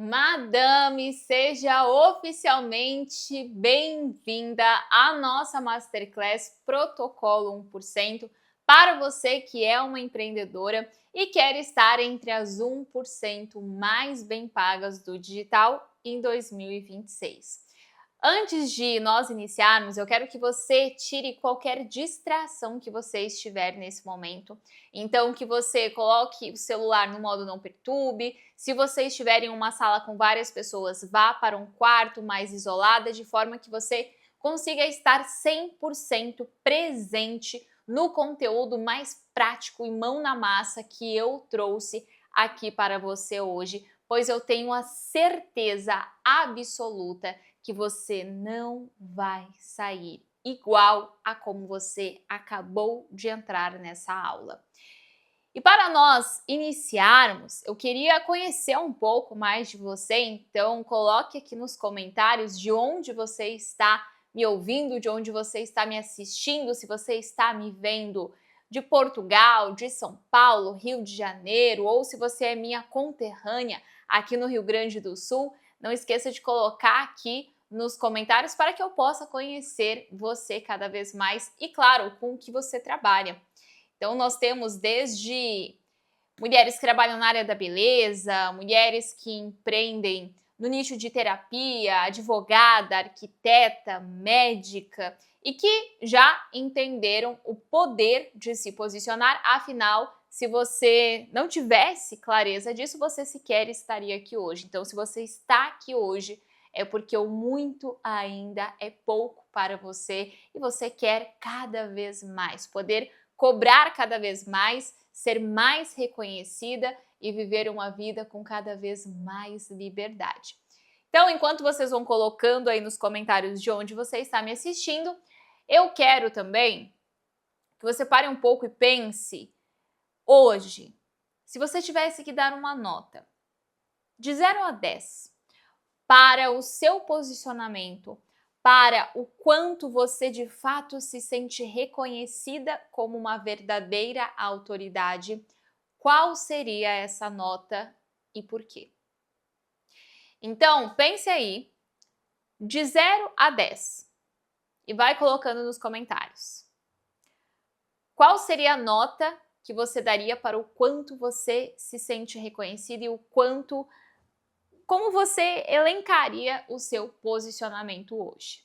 Madame, seja oficialmente bem-vinda à nossa Masterclass Protocolo 1% para você que é uma empreendedora e quer estar entre as 1% mais bem pagas do digital em 2026. Antes de nós iniciarmos, eu quero que você tire qualquer distração que você estiver nesse momento. Então, que você coloque o celular no modo não perturbe. Se você estiver em uma sala com várias pessoas, vá para um quarto mais isolada, de forma que você consiga estar 100% presente no conteúdo mais prático e mão na massa que eu trouxe aqui para você hoje, pois eu tenho a certeza absoluta que você não vai sair igual a como você acabou de entrar nessa aula. E para nós iniciarmos, eu queria conhecer um pouco mais de você, então coloque aqui nos comentários de onde você está me ouvindo, de onde você está me assistindo, se você está me vendo de Portugal, de São Paulo, Rio de Janeiro, ou se você é minha conterrânea aqui no Rio Grande do Sul. Não esqueça de colocar aqui nos comentários para que eu possa conhecer você cada vez mais e, claro, com o que você trabalha. Então, nós temos desde mulheres que trabalham na área da beleza, mulheres que empreendem no nicho de terapia, advogada, arquiteta, médica e que já entenderam o poder de se posicionar. Afinal, se você não tivesse clareza disso, você sequer estaria aqui hoje. Então, se você está aqui hoje, é porque o muito ainda é pouco para você e você quer cada vez mais, poder cobrar cada vez mais, ser mais reconhecida e viver uma vida com cada vez mais liberdade. Então, enquanto vocês vão colocando aí nos comentários de onde você está me assistindo, eu quero também que você pare um pouco e pense hoje, se você tivesse que dar uma nota de 0 a 10 para o seu posicionamento, para o quanto você de fato se sente reconhecida como uma verdadeira autoridade, qual seria essa nota e por quê? Então, pense aí, de 0 a 10, e vai colocando nos comentários. Qual seria a nota que você daria para o quanto você se sente reconhecida e o quanto, como você elencaria o seu posicionamento hoje?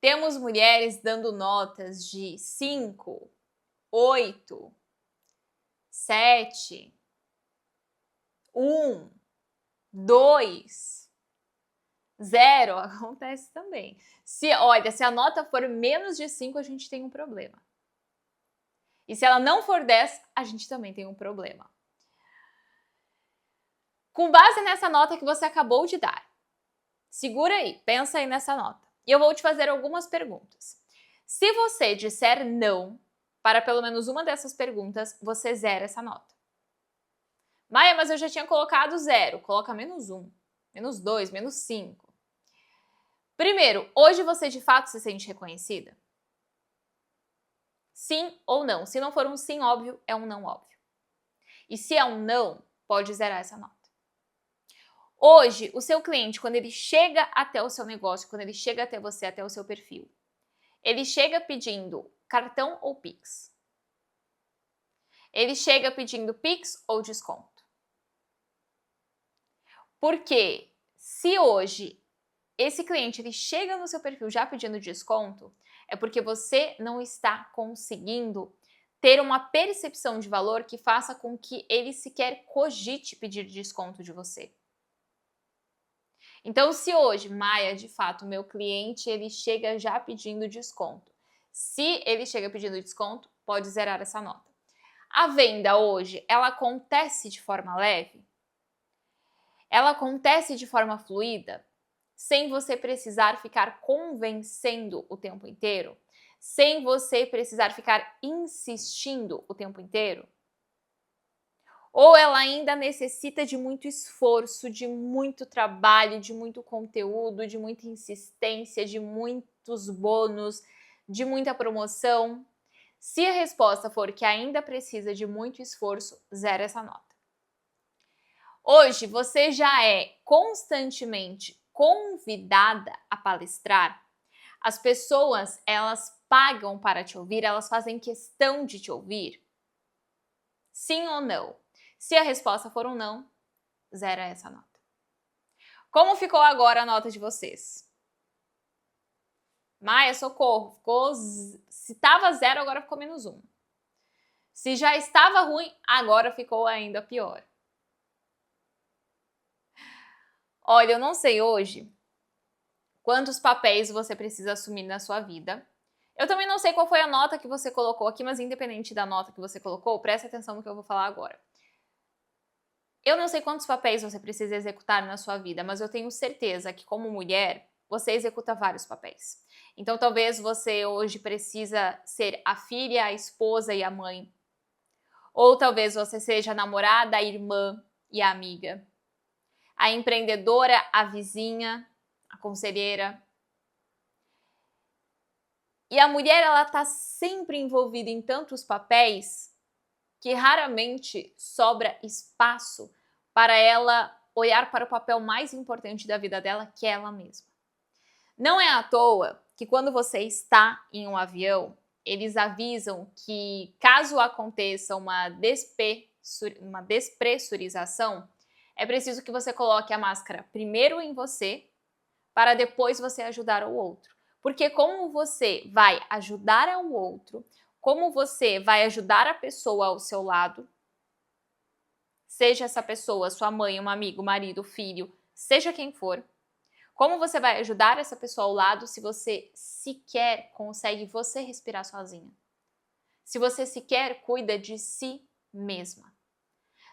Temos mulheres dando notas de 5, 8, 7, 1, 2, 0. Acontece também. Se a nota for menos de 5, a gente tem um problema. E se ela não for 10, a gente também tem um problema. Com base nessa nota que você acabou de dar, segura aí, pensa aí nessa nota. E eu vou te fazer algumas perguntas. Se você disser não para pelo menos uma dessas perguntas, você zera essa nota. Maia, mas eu já tinha colocado 0. Coloca menos 1, menos 2, menos 5. Primeiro, hoje você de fato se sente reconhecida? Sim ou não? Se não for um sim óbvio, é um não óbvio. E se é um não, pode zerar essa nota. Hoje, o seu cliente, quando ele chega até o seu negócio, quando ele chega até você, até o seu perfil, ele chega pedindo cartão ou Pix? Ele chega pedindo Pix ou desconto? Porque se hoje esse cliente ele chega no seu perfil já pedindo desconto, é porque você não está conseguindo ter uma percepção de valor que faça com que ele sequer cogite pedir desconto de você. Então, se hoje, Maia, de fato, meu cliente, ele chega já pedindo desconto. Se ele chega pedindo desconto, pode zerar essa nota. A venda hoje, ela acontece de forma leve? Ela acontece de forma fluida? Sem você precisar ficar convencendo o tempo inteiro? Sem você precisar ficar insistindo o tempo inteiro? Ou ela ainda necessita de muito esforço, de muito trabalho, de muito conteúdo, de muita insistência, de muitos bônus, de muita promoção? Se a resposta for que ainda precisa de muito esforço, zera essa nota. Hoje você já é constantemente convidada a palestrar? As pessoas, elas pagam para te ouvir, elas fazem questão de te ouvir? Sim ou não? Se a resposta for um não, zera essa nota. Como ficou agora a nota de vocês? Maia, socorro, se estava 0, agora ficou -1. Se já estava ruim, agora ficou ainda pior. Olha, eu não sei hoje quantos papéis você precisa assumir na sua vida. Eu também não sei qual foi a nota que você colocou aqui, mas independente da nota que você colocou, preste atenção no que eu vou falar agora. Eu não sei quantos papéis você precisa executar na sua vida, mas eu tenho certeza que, como mulher, você executa vários papéis. Então, talvez você hoje precisa ser a filha, a esposa e a mãe. Ou talvez você seja a namorada, a irmã e a amiga. A empreendedora, a vizinha, a conselheira. E a mulher, ela tá sempre envolvida em tantos papéis que raramente sobra espaço para ela olhar para o papel mais importante da vida dela, que é ela mesma. Não é à toa que quando você está em um avião, eles avisam que caso aconteça uma despressurização, é preciso que você coloque a máscara primeiro em você, para depois você ajudar o outro. Porque como você vai ajudar ao outro, como você vai ajudar a pessoa ao seu lado, seja essa pessoa sua mãe, um amigo, marido, filho, seja quem for, como você vai ajudar essa pessoa ao lado se você sequer consegue você respirar sozinha? Se você sequer cuida de si mesma?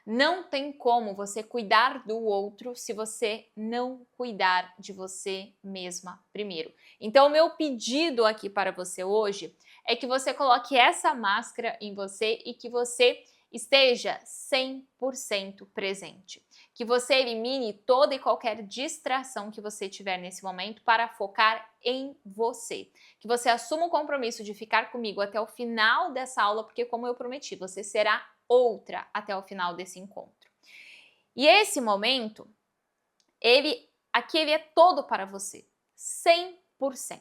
Não tem como você cuidar do outro se você não cuidar de você mesma primeiro. Então, o meu pedido aqui para você hoje é que você coloque essa máscara em você e que você esteja 100% presente. Que você elimine toda e qualquer distração que você tiver nesse momento para focar em você. Que você assuma o compromisso de ficar comigo até o final dessa aula, porque como eu prometi, você será outra até o final desse encontro. E esse momento, ele é todo para você, 100%.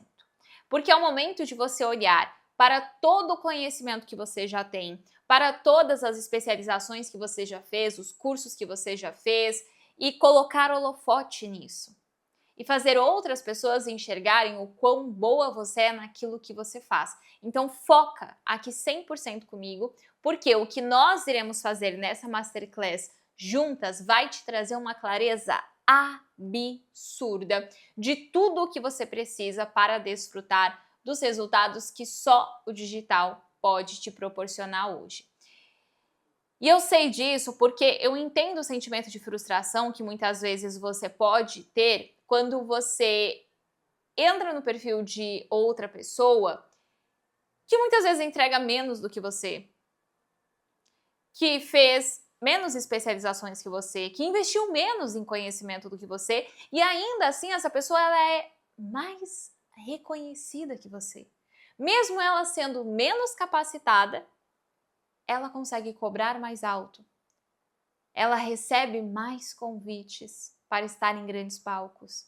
Porque é o momento de você olhar para todo o conhecimento que você já tem, para todas as especializações que você já fez, os cursos que você já fez e colocar holofote nisso. E fazer outras pessoas enxergarem o quão boa você é naquilo que você faz. Então foca aqui 100% comigo, porque o que nós iremos fazer nessa Masterclass juntas vai te trazer uma clareza absurda de tudo o que você precisa para desfrutar dos resultados que só o digital pode te proporcionar hoje. E eu sei disso porque eu entendo o sentimento de frustração que muitas vezes você pode ter quando você entra no perfil de outra pessoa que muitas vezes entrega menos do que você, que fez menos especializações que você, que investiu menos em conhecimento do que você, e ainda assim essa pessoa ela é mais reconhecida que você. Mesmo ela sendo menos capacitada, ela consegue cobrar mais alto. Ela recebe mais convites para estar em grandes palcos.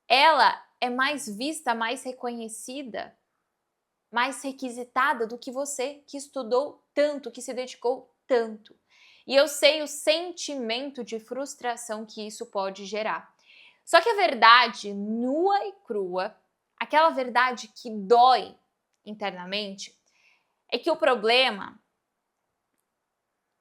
Ela é mais vista, mais reconhecida, mais requisitada do que você, que estudou tanto, que se dedicou tanto. E eu sei o sentimento de frustração que isso pode gerar. Só que a verdade nua e crua, aquela verdade que dói internamente, é que o problema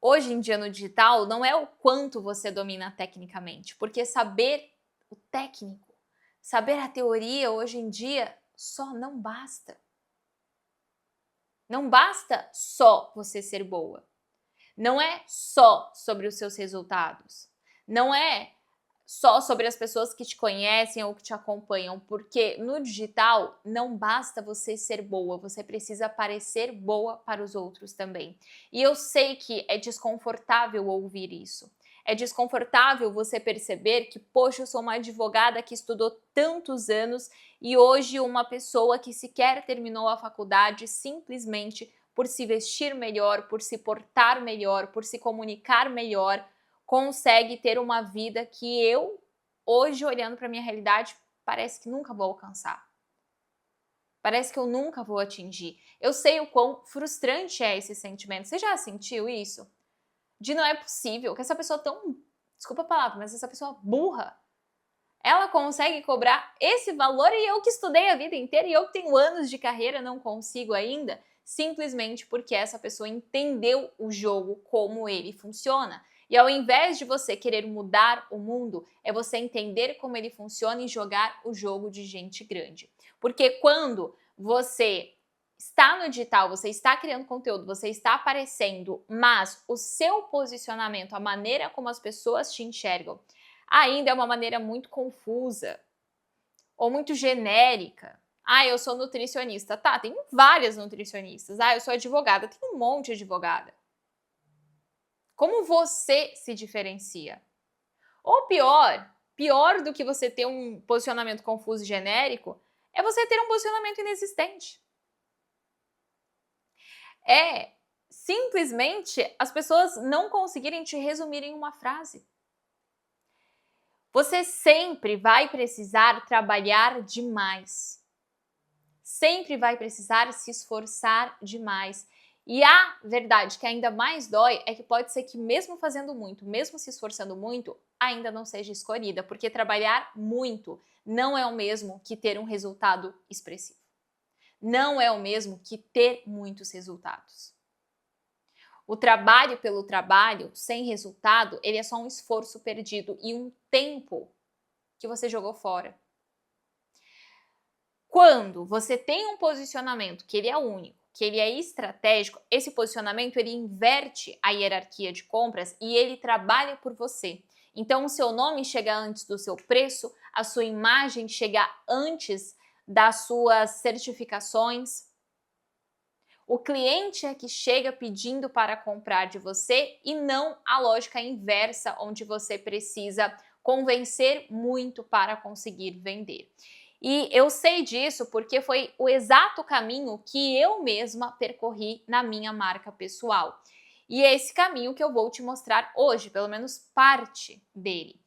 hoje em dia no digital não é o quanto você domina tecnicamente, porque saber o técnico, saber a teoria hoje em dia só não basta. Não basta só você ser boa. Não é só sobre os seus resultados. Não é só sobre as pessoas que te conhecem ou que te acompanham, porque no digital não basta você ser boa, você precisa parecer boa para os outros também. E eu sei que é desconfortável ouvir isso. É desconfortável você perceber que, poxa, eu sou uma advogada que estudou tantos anos e hoje uma pessoa que sequer terminou a faculdade simplesmente por se vestir melhor, por se portar melhor, por se comunicar melhor, consegue ter uma vida que eu, hoje, olhando para minha realidade, parece que nunca vou alcançar. Parece que eu nunca vou atingir. Eu sei o quão frustrante é esse sentimento. Você já sentiu isso? De não é possível que essa pessoa tão, desculpa a palavra, mas essa pessoa burra, ela consegue cobrar esse valor e eu que estudei a vida inteira e eu que tenho anos de carreira não consigo ainda, simplesmente porque essa pessoa entendeu o jogo como ele funciona. E ao invés de você querer mudar o mundo, é você entender como ele funciona e jogar o jogo de gente grande. Porque quando você está no digital, você está criando conteúdo, você está aparecendo, mas o seu posicionamento, a maneira como as pessoas te enxergam, ainda é uma maneira muito confusa ou muito genérica. Ah, eu sou nutricionista. Tá, tem várias nutricionistas. Ah, eu sou advogada. Tem um monte de advogada. Como você se diferencia? Ou pior do que você ter um posicionamento confuso e genérico, é você ter um posicionamento inexistente. É simplesmente as pessoas não conseguirem te resumir em uma frase. Você sempre vai precisar trabalhar demais. Sempre vai precisar se esforçar demais. E a verdade que ainda mais dói é que pode ser que mesmo fazendo muito, mesmo se esforçando muito, ainda não seja escolhida, porque trabalhar muito não é o mesmo que ter um resultado expressivo. Não é o mesmo que ter muitos resultados. O trabalho pelo trabalho, sem resultado, ele é só um esforço perdido e um tempo que você jogou fora. Quando você tem um posicionamento que ele é único, que ele é estratégico, esse posicionamento ele inverte a hierarquia de compras e ele trabalha por você. Então o seu nome chega antes do seu preço, a sua imagem chega antes das suas certificações. O cliente é que chega pedindo para comprar de você e não a lógica inversa, onde você precisa convencer muito para conseguir vender. E eu sei disso porque foi o exato caminho que eu mesma percorri na minha marca pessoal. E é esse caminho que eu vou te mostrar hoje, pelo menos parte dele.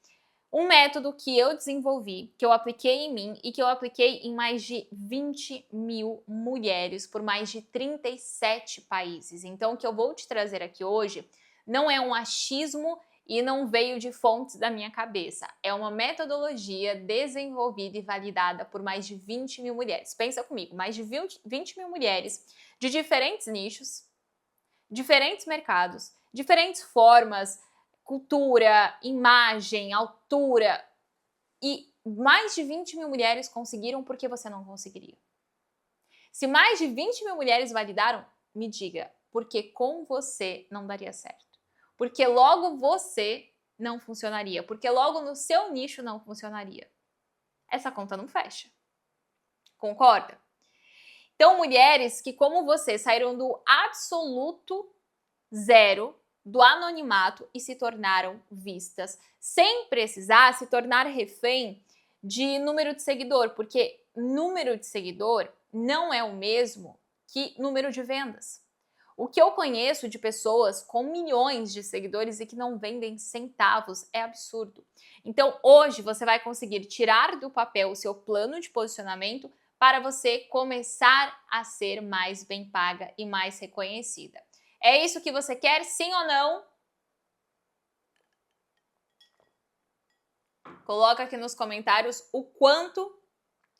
Um método que eu desenvolvi, que eu apliquei em mim e que eu apliquei em mais de 20 mil mulheres por mais de 37 países. Então, o que eu vou te trazer aqui hoje não é um achismo e não veio de fontes da minha cabeça. É uma metodologia desenvolvida e validada por mais de 20 mil mulheres. Pensa comigo, mais de 20 mil mulheres de diferentes nichos, diferentes mercados, diferentes formas, cultura, imagem, altura, e mais de 20 mil mulheres conseguiram porque você não conseguiria. Se mais de 20 mil mulheres validaram, me diga, porque com você não daria certo. Porque logo você não funcionaria, porque logo no seu nicho não funcionaria. Essa conta não fecha. Concorda? Então, mulheres que, como você, saíram do absoluto zero, do anonimato e se tornaram vistas, sem precisar se tornar refém de número de seguidor, porque número de seguidor não é o mesmo que número de vendas. O que eu conheço de pessoas com milhões de seguidores e que não vendem centavos é absurdo. Então, hoje você vai conseguir tirar do papel o seu plano de posicionamento para você começar a ser mais bem paga e mais reconhecida. É isso que você quer, sim ou não? Coloca aqui nos comentários o quanto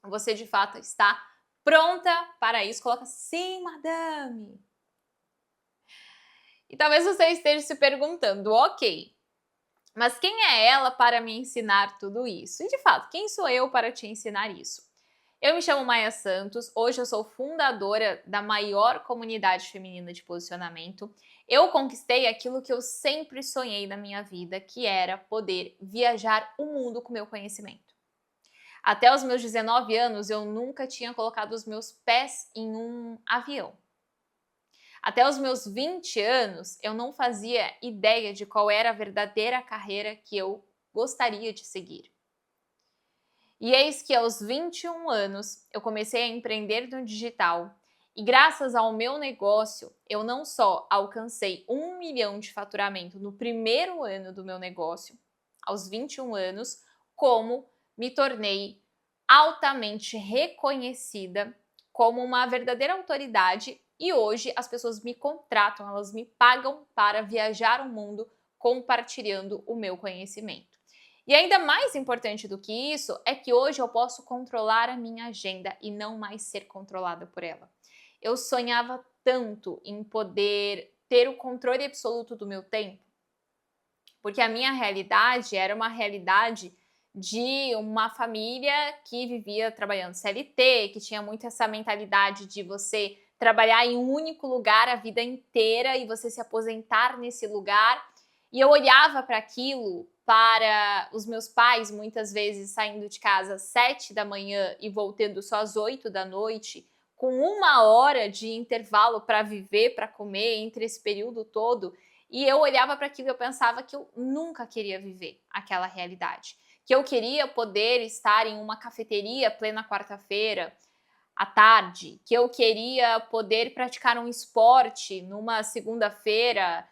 você de fato está pronta para isso. Coloca sim, madame. E talvez você esteja se perguntando, ok, mas quem é ela para me ensinar tudo isso? E de fato, quem sou eu para te ensinar isso? Eu me chamo Maia Santos, hoje eu sou fundadora da maior comunidade feminina de posicionamento. Eu conquistei aquilo que eu sempre sonhei na minha vida, que era poder viajar o mundo com meu conhecimento. Até os meus 19 anos, eu nunca tinha colocado os meus pés em um avião. Até os meus 20 anos, eu não fazia ideia de qual era a verdadeira carreira que eu gostaria de seguir. E eis que aos 21 anos eu comecei a empreender no digital E graças ao meu negócio, eu não só alcancei 1 milhão de faturamento no primeiro ano do meu negócio, aos 21 anos, como me tornei altamente reconhecida como uma verdadeira autoridade e hoje as pessoas me contratam, elas me pagam para viajar o mundo compartilhando o meu conhecimento. E ainda mais importante do que isso é que hoje eu posso controlar a minha agenda e não mais ser controlada por ela. Eu sonhava tanto em poder ter o controle absoluto do meu tempo, porque a minha realidade era uma realidade de uma família que vivia trabalhando CLT, que tinha muito essa mentalidade de você trabalhar em um único lugar a vida inteira e você se aposentar nesse lugar. E eu olhava para aquilo, para os meus pais muitas vezes saindo de casa às 7 da manhã e voltando só às 8 da noite, com 1 hora de intervalo para viver, para comer entre esse período todo. E eu olhava para aquilo e eu pensava que eu nunca queria viver aquela realidade. Que eu queria poder estar em uma cafeteria plena quarta-feira à tarde, que eu queria poder praticar um esporte numa segunda-feira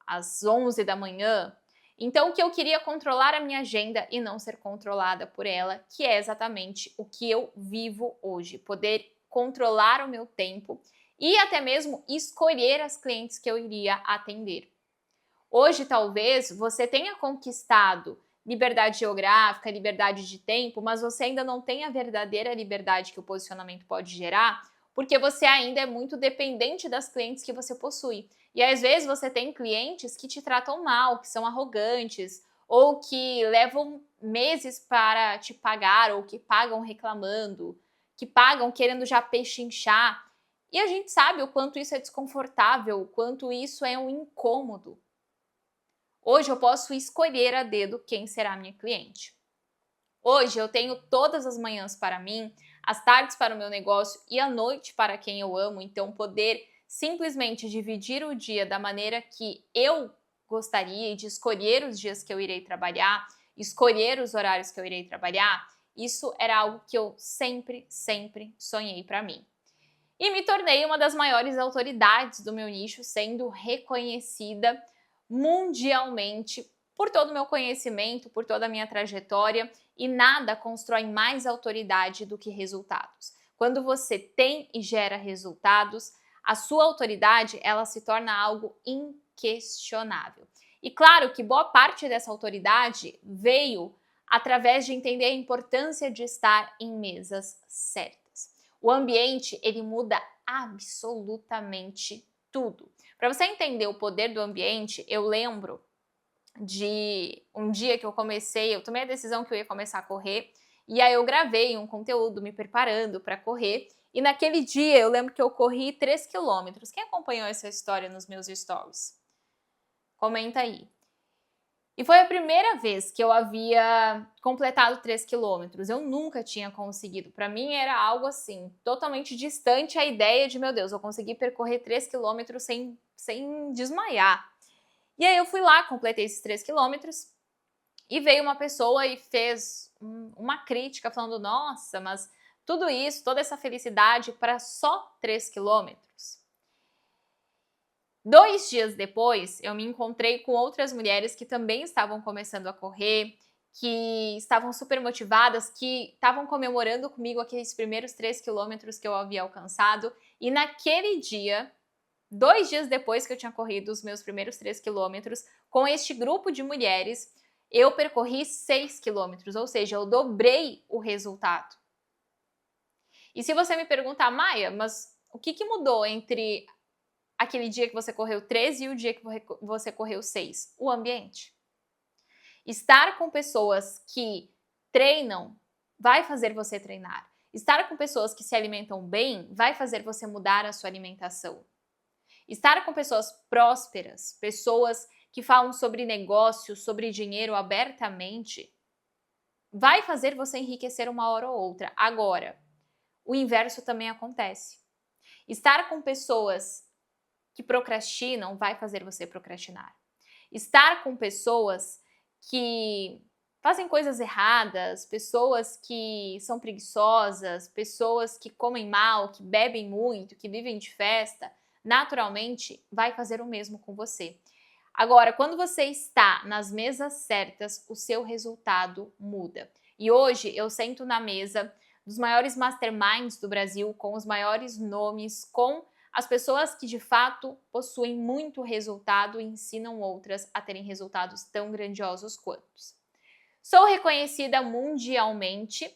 às 11 da manhã. Então, que eu queria controlar a minha agenda e não ser controlada por ela, que é exatamente o que eu vivo hoje. Poder controlar o meu tempo e até mesmo escolher as clientes que eu iria atender. Hoje, talvez, você tenha conquistado liberdade geográfica, liberdade de tempo, mas você ainda não tem a verdadeira liberdade que o posicionamento pode gerar, porque você ainda é muito dependente das clientes que você possui. E às vezes você tem clientes que te tratam mal, que são arrogantes, ou que levam meses para te pagar, ou que pagam reclamando, que pagam querendo já pechinchar. E a gente sabe o quanto isso é desconfortável, o quanto isso é um incômodo. Hoje eu posso escolher a dedo quem será minha cliente. Hoje eu tenho todas as manhãs para mim, as tardes para o meu negócio e a noite para quem eu amo, então poder simplesmente dividir o dia da maneira que eu gostaria e de escolher os dias que eu irei trabalhar, escolher os horários que eu irei trabalhar, isso era algo que eu sempre sonhei para mim. E me tornei uma das maiores autoridades do meu nicho, sendo reconhecida mundialmente por todo o meu conhecimento, por toda a minha trajetória, e nada constrói mais autoridade do que resultados. Quando você tem e gera resultados, a sua autoridade ela se torna algo inquestionável. E claro que boa parte dessa autoridade veio através de entender a importância de estar em mesas certas. O ambiente, ele muda absolutamente tudo. Para você entender o poder do ambiente, eu lembro de um dia que eu tomei a decisão que eu ia começar a correr, e aí eu gravei um conteúdo me preparando para correr, e naquele dia eu lembro que eu corri 3 quilômetros. Quem acompanhou essa história nos meus stories? Comenta aí. E foi a primeira vez que eu havia completado 3 quilômetros. Eu nunca tinha conseguido. Para mim era algo assim, totalmente distante a ideia de, meu Deus, eu consegui percorrer 3 quilômetros sem desmaiar. E aí eu fui lá, completei esses 3 quilômetros e veio uma pessoa e fez uma crítica falando, nossa, mas tudo isso, toda essa felicidade para só 3 quilômetros. 2 dias depois, eu me encontrei com outras mulheres que também estavam começando a correr, que estavam super motivadas, que estavam comemorando comigo aqueles primeiros 3 quilômetros que eu havia alcançado. E naquele dia, 2 dias depois que eu tinha corrido os meus primeiros 3 quilômetros, com este grupo de mulheres, eu percorri 6 quilômetros, ou seja, eu dobrei o resultado. E se você me perguntar, Maia, mas o que mudou entre aquele dia que você correu 13 e o dia que você correu 6? O ambiente. Estar com pessoas que treinam vai fazer você treinar. Estar com pessoas que se alimentam bem vai fazer você mudar a sua alimentação. Estar com pessoas prósperas, pessoas que falam sobre negócios, sobre dinheiro abertamente, vai fazer você enriquecer uma hora ou outra. Agora, o inverso também acontece. Estar com pessoas que procrastinam vai fazer você procrastinar. Estar com pessoas que fazem coisas erradas, pessoas que são preguiçosas, pessoas que comem mal, que bebem muito, que vivem de festa, naturalmente vai fazer o mesmo com você. Agora, quando você está nas mesas certas, o seu resultado muda. E hoje eu sento na mesa dos maiores masterminds do Brasil, com os maiores nomes, com as pessoas que de fato possuem muito resultado e ensinam outras a terem resultados tão grandiosos quanto. Sou reconhecida mundialmente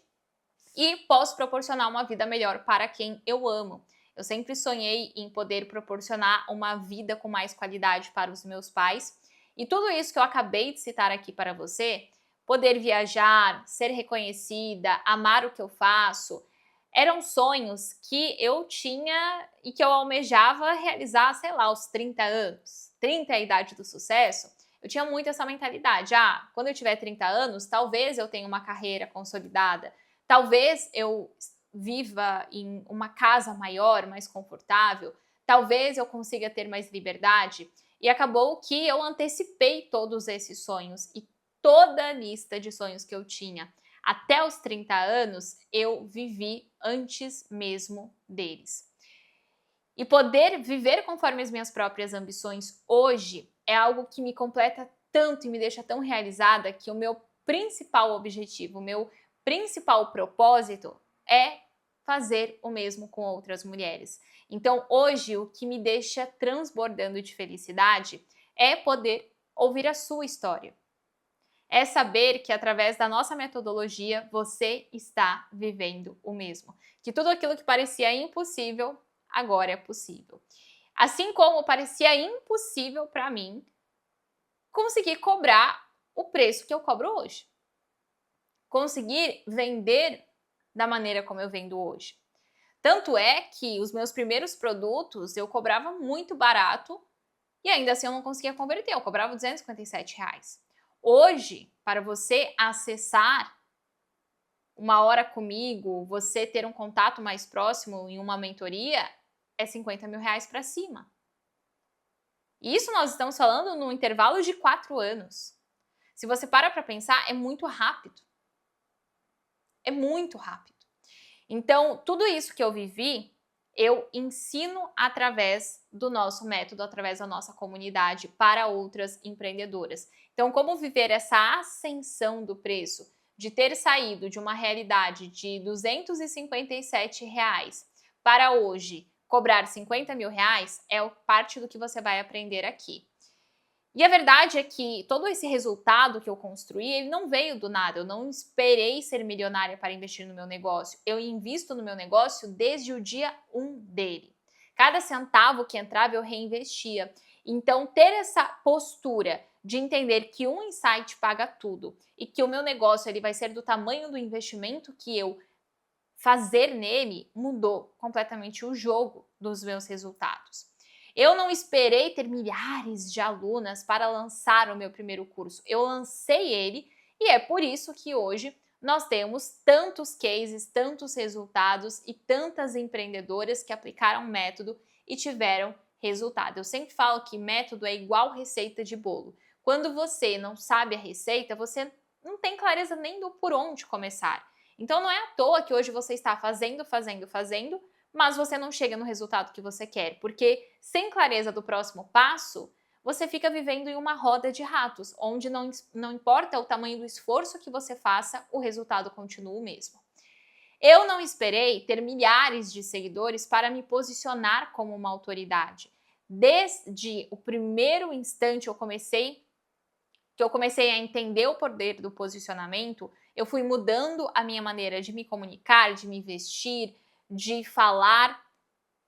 e posso proporcionar uma vida melhor para quem eu amo. Eu sempre sonhei em poder proporcionar uma vida com mais qualidade para os meus pais. E tudo isso que eu acabei de citar aqui para você, poder viajar, ser reconhecida, amar o que eu faço, eram sonhos que eu tinha e que eu almejava realizar, sei lá, aos 30 anos. 30 é a idade do sucesso. Eu tinha muito essa mentalidade. Quando eu tiver 30 anos, talvez eu tenha uma carreira consolidada. Talvez eu viva em uma casa maior, mais confortável. Talvez eu consiga ter mais liberdade. E acabou que eu antecipei todos esses sonhos e toda a lista de sonhos que eu tinha até os 30 anos, eu vivi antes mesmo deles. E poder viver conforme as minhas próprias ambições hoje é algo que me completa tanto e me deixa tão realizada que o meu principal objetivo, o meu principal propósito é fazer o mesmo com outras mulheres. Então, hoje, o que me deixa transbordando de felicidade é poder ouvir a sua história. É saber que através da nossa metodologia você está vivendo o mesmo. Que tudo aquilo que parecia impossível, agora é possível. Assim como parecia impossível para mim conseguir cobrar o preço que eu cobro hoje. Conseguir vender da maneira como eu vendo hoje. Tanto é que os meus primeiros produtos eu cobrava muito barato e ainda assim eu não conseguia converter, eu cobrava R$257. Hoje, para você acessar uma hora comigo, você ter um contato mais próximo em uma mentoria, é R$50 mil para cima. E isso nós estamos falando num intervalo de 4 anos. Se você para pensar, é muito rápido. É muito rápido. Então, tudo isso que eu vivi, eu ensino através do nosso método, através da nossa comunidade para outras empreendedoras. Então, como viver essa ascensão do preço, de ter saído de uma realidade de R$257 para hoje cobrar R$50 mil é parte do que você vai aprender aqui. E a verdade é que todo esse resultado que eu construí, ele não veio do nada. Eu não esperei ser milionária para investir no meu negócio. Eu invisto no meu negócio desde o dia 1 dele. Cada centavo que entrava eu reinvestia. Então, ter essa postura de entender que um insight paga tudo e que o meu negócio ele vai ser do tamanho do investimento que eu fazer nele, mudou completamente o jogo dos meus resultados. Eu não esperei ter milhares de alunas para lançar o meu primeiro curso. Eu lancei ele e é por isso que hoje nós temos tantos cases, tantos resultados e tantas empreendedoras que aplicaram método e tiveram resultado. Eu sempre falo que método é igual receita de bolo. Quando você não sabe a receita, você não tem clareza nem do por onde começar. Então não é à toa que hoje você está fazendo, mas você não chega no resultado que você quer, porque sem clareza do próximo passo, você fica vivendo em uma roda de ratos, onde não importa o tamanho do esforço que você faça, o resultado continua o mesmo. Eu não esperei ter milhares de seguidores para me posicionar como uma autoridade. Desde o primeiro instante que eu comecei a entender o poder do posicionamento, eu fui mudando a minha maneira de me comunicar, de me vestir, de falar,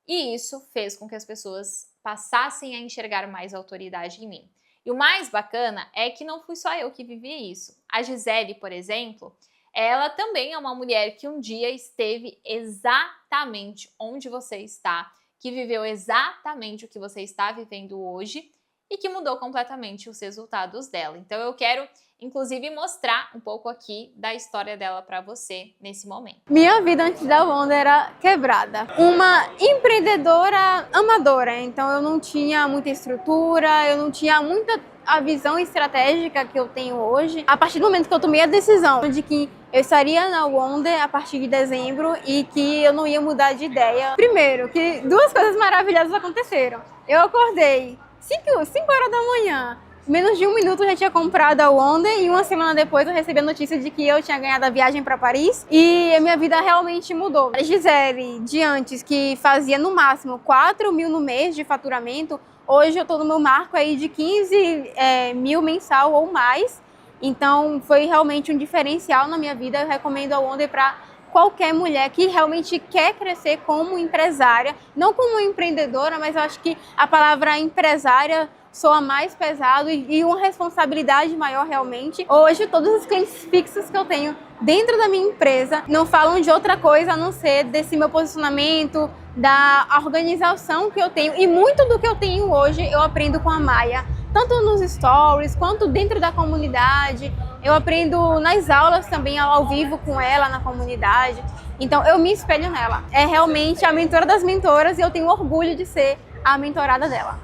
e isso fez com que as pessoas passassem a enxergar mais autoridade em mim. E o mais bacana é que não fui só eu que vivi isso. A Gisele, por exemplo, ela também é uma mulher que um dia esteve exatamente onde você está, que viveu exatamente o que você está vivendo hoje e que mudou completamente os resultados dela. Então eu quero, inclusive, mostrar um pouco aqui da história dela para você nesse momento. Minha vida antes da Wanda era quebrada. Uma empreendedora amadora, então eu não tinha muita estrutura, eu não tinha muita a visão estratégica que eu tenho hoje, a partir do momento que eu tomei a decisão de que eu estaria na Wonder a partir de dezembro e que eu não ia mudar de ideia. Primeiro, que duas coisas maravilhosas aconteceram. Eu acordei 5 horas da manhã, menos de 1 minuto eu já tinha comprado a Wonder e uma semana depois eu recebi a notícia de que eu tinha ganhado a viagem para Paris e a minha vida realmente mudou. A Gisele, de antes, que fazia no máximo 4 mil no mês de faturamento, hoje eu estou no meu marco aí de 15 mil mensal ou mais. Então foi realmente um diferencial na minha vida. Eu recomendo a Wonder para qualquer mulher que realmente quer crescer como empresária, não como empreendedora, mas eu acho que a palavra empresária soa mais pesado e uma responsabilidade maior realmente. Hoje, todos os clientes fixos que eu tenho dentro da minha empresa não falam de outra coisa a não ser desse meu posicionamento, da organização que eu tenho. E muito do que eu tenho hoje eu aprendo com a Maia, tanto nos stories quanto dentro da comunidade. Eu aprendo nas aulas também ao vivo com ela na comunidade. Então eu me espelho nela. É realmente a mentora das mentoras e eu tenho orgulho de ser a mentorada dela.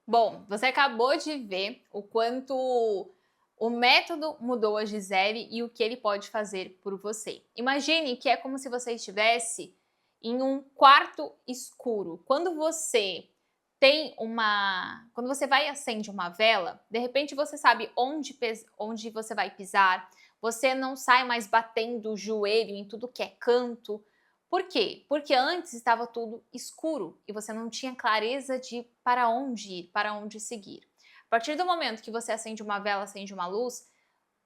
Bom, você acabou de ver o quanto o método mudou a Gisele e o que ele pode fazer por você. Imagine que é como se você estivesse em um quarto escuro. Quando você vai e acende uma vela, de repente você sabe onde você vai pisar, você não sai mais batendo o joelho em tudo que é canto. Por quê? Porque antes estava tudo escuro e você não tinha clareza de para onde ir, para onde seguir. A partir do momento que você acende uma vela, acende uma luz,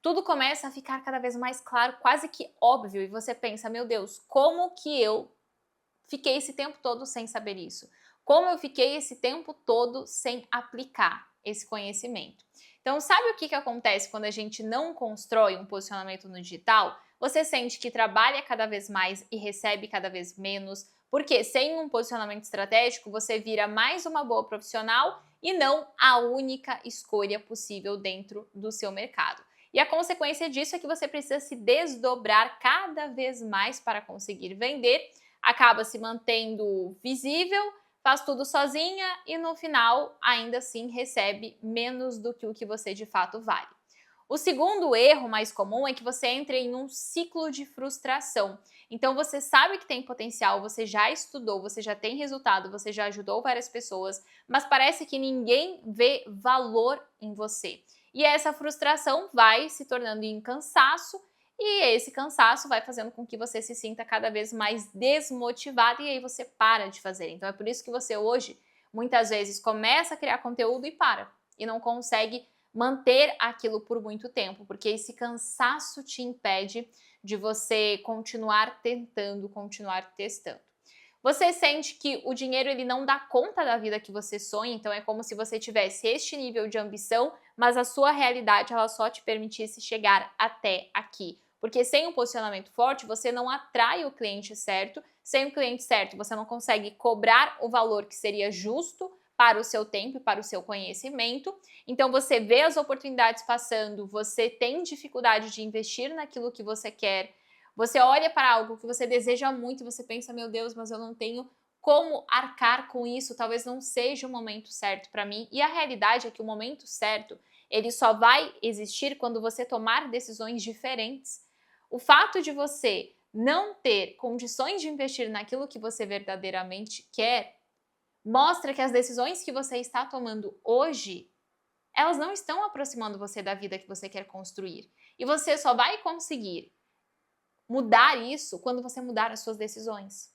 tudo começa a ficar cada vez mais claro, quase que óbvio, e você pensa, meu Deus, como que eu fiquei esse tempo todo sem saber isso? Como eu fiquei esse tempo todo sem aplicar esse conhecimento? Então, sabe o que acontece quando a gente não constrói um posicionamento no digital? Você sente que trabalha cada vez mais e recebe cada vez menos, porque sem um posicionamento estratégico você vira mais uma boa profissional e não a única escolha possível dentro do seu mercado. E a consequência disso é que você precisa se desdobrar cada vez mais para conseguir vender, acaba se mantendo visível, faz tudo sozinha e no final ainda assim recebe menos do que o que você de fato vale. O segundo erro mais comum é que você entre em um ciclo de frustração. Então você sabe que tem potencial, você já estudou, você já tem resultado, você já ajudou várias pessoas, mas parece que ninguém vê valor em você. E essa frustração vai se tornando em cansaço e esse cansaço vai fazendo com que você se sinta cada vez mais desmotivado e aí você para de fazer. Então é por isso que você hoje muitas vezes começa a criar conteúdo e para e não consegue manter aquilo por muito tempo, porque esse cansaço te impede de você continuar tentando, continuar testando. Você sente que o dinheiro ele não dá conta da vida que você sonha, então é como se você tivesse este nível de ambição, mas a sua realidade ela só te permitisse chegar até aqui. Porque sem um posicionamento forte, você não atrai o cliente certo, sem o cliente certo, você não consegue cobrar o valor que seria justo para o seu tempo e para o seu conhecimento. Então você vê as oportunidades passando, você tem dificuldade de investir naquilo que você quer, você olha para algo que você deseja muito e você pensa, meu Deus, mas eu não tenho como arcar com isso, talvez não seja o momento certo para mim. E a realidade é que o momento certo, ele só vai existir quando você tomar decisões diferentes. O fato de você não ter condições de investir naquilo que você verdadeiramente quer mostra que as decisões que você está tomando hoje, elas não estão aproximando você da vida que você quer construir. E você só vai conseguir mudar isso quando você mudar as suas decisões.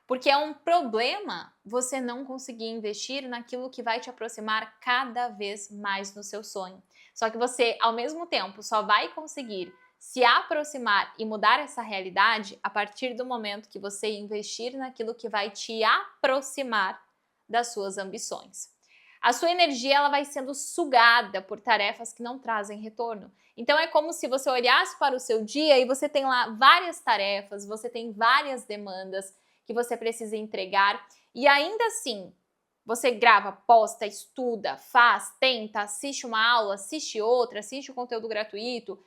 Porque é um problema você não conseguir investir naquilo que vai te aproximar cada vez mais do seu sonho. Só que você, ao mesmo tempo, só vai conseguir se aproximar e mudar essa realidade a partir do momento que você investir naquilo que vai te aproximar das suas ambições. A sua energia ela vai sendo sugada por tarefas que não trazem retorno. Então é como se você olhasse para o seu dia e você tem lá várias tarefas, você tem várias demandas que você precisa entregar e ainda assim você grava, posta, estuda, faz, tenta, assiste uma aula, assiste outra, assiste o conteúdo gratuito.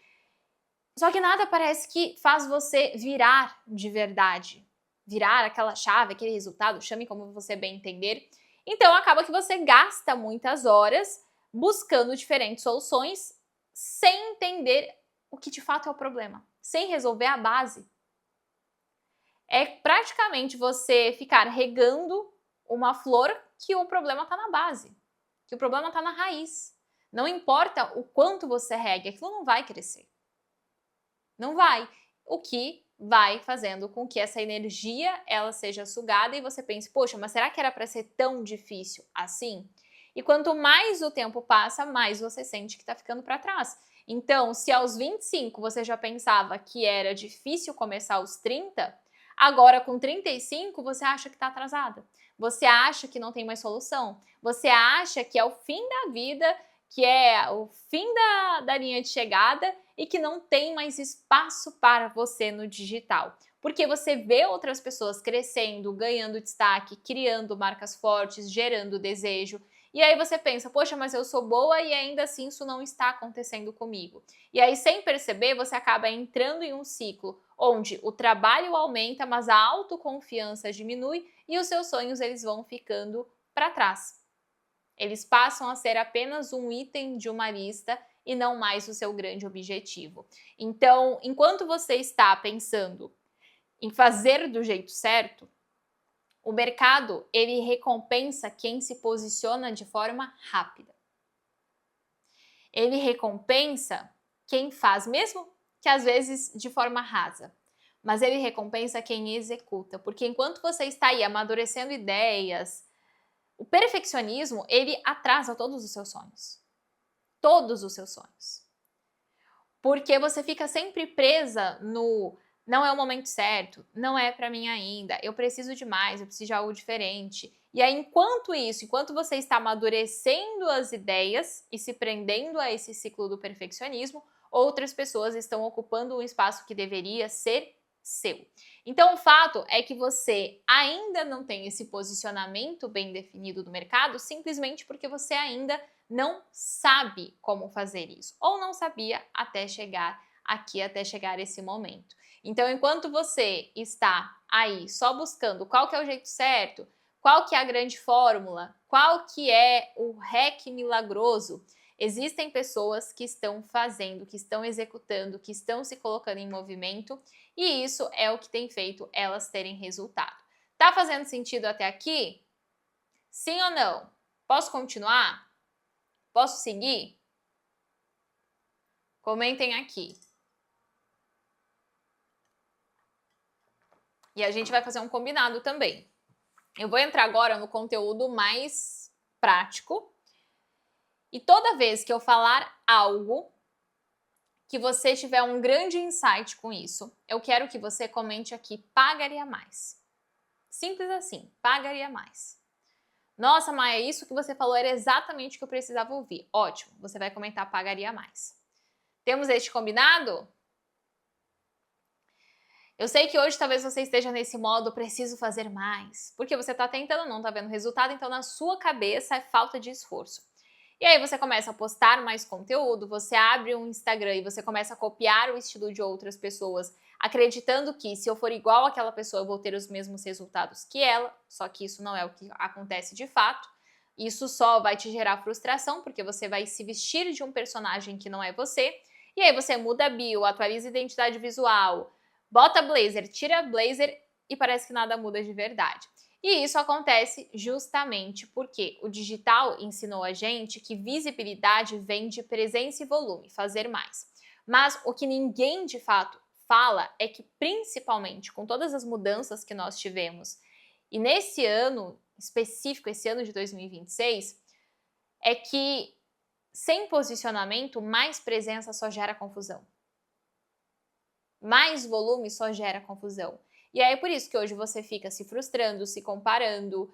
Só que nada parece que faz você virar de verdade, virar aquela chave, aquele resultado, chame como você bem entender. Então acaba que você gasta muitas horas buscando diferentes soluções sem entender o que de fato é o problema, sem resolver a base. É praticamente você ficar regando uma flor que o problema está na base, que o problema está na raiz. Não importa o quanto você regue, aquilo não vai crescer. Não vai. O que vai fazendo com que essa energia ela seja sugada e você pense, poxa, mas será que era para ser tão difícil assim? E quanto mais o tempo passa, mais você sente que está ficando para trás. Então, se aos 25 você já pensava que era difícil começar aos 30, agora com 35 você acha que está atrasada. Você acha que não tem mais solução. Você acha que é o fim da vida, que é o fim da linha de chegada e que não tem mais espaço para você no digital. Porque você vê outras pessoas crescendo, ganhando destaque, criando marcas fortes, gerando desejo. E aí você pensa, poxa, mas eu sou boa e ainda assim isso não está acontecendo comigo. E aí, sem perceber, você acaba entrando em um ciclo onde o trabalho aumenta, mas a autoconfiança diminui e os seus sonhos eles vão ficando para trás. Eles passam a ser apenas um item de uma lista e não mais o seu grande objetivo. Então, enquanto você está pensando em fazer do jeito certo, o mercado ele recompensa quem se posiciona de forma rápida. Ele recompensa quem faz, mesmo que às vezes de forma rasa, mas ele recompensa quem executa, porque enquanto você está aí amadurecendo ideias, o perfeccionismo, ele atrasa todos os seus sonhos. Todos os seus sonhos. Porque você fica sempre presa no não é o momento certo, não é para mim ainda, eu preciso de mais, eu preciso de algo diferente. E aí, enquanto você está amadurecendo as ideias e se prendendo a esse ciclo do perfeccionismo, outras pessoas estão ocupando um espaço que deveria ser seu. Então, o fato é que você ainda não tem esse posicionamento bem definido do mercado simplesmente porque você ainda não sabe como fazer isso, ou não sabia até chegar aqui, até chegar esse momento. Então, enquanto você está aí só buscando qual que é o jeito certo, qual que é a grande fórmula, qual que é o hack milagroso, existem pessoas que estão fazendo, que estão executando, que estão se colocando em movimento e isso é o que tem feito elas terem resultado. Tá fazendo sentido até aqui? Sim ou não? Posso continuar? Posso seguir? Comentem aqui. E a gente vai fazer um combinado também. Eu vou entrar agora no conteúdo mais prático. E toda vez que eu falar algo que você tiver um grande insight com isso, eu quero que você comente aqui, pagaria mais. Simples assim, pagaria mais. Nossa, Maia, isso que você falou era exatamente o que eu precisava ouvir. Ótimo, você vai comentar pagaria mais. Temos este combinado? Eu sei que hoje talvez você esteja nesse modo, preciso fazer mais, porque você está tentando, não está vendo resultado, então na sua cabeça é falta de esforço. E aí você começa a postar mais conteúdo, você abre um Instagram e você começa a copiar o estilo de outras pessoas, acreditando que se eu for igual àquela pessoa eu vou ter os mesmos resultados que ela, só que isso não é o que acontece de fato. Isso só vai te gerar frustração, porque você vai se vestir de um personagem que não é você, e aí você muda a bio, atualiza a identidade visual, bota blazer, tira blazer e parece que nada muda de verdade. E isso acontece justamente porque o digital ensinou a gente que visibilidade vem de presença e volume, fazer mais. Mas o que ninguém de fato fala é que, principalmente com todas as mudanças que nós tivemos, e nesse ano específico, esse ano de 2026, é que sem posicionamento, mais presença só gera confusão. Mais volume só gera confusão. E aí é por isso que hoje você fica se frustrando, se comparando,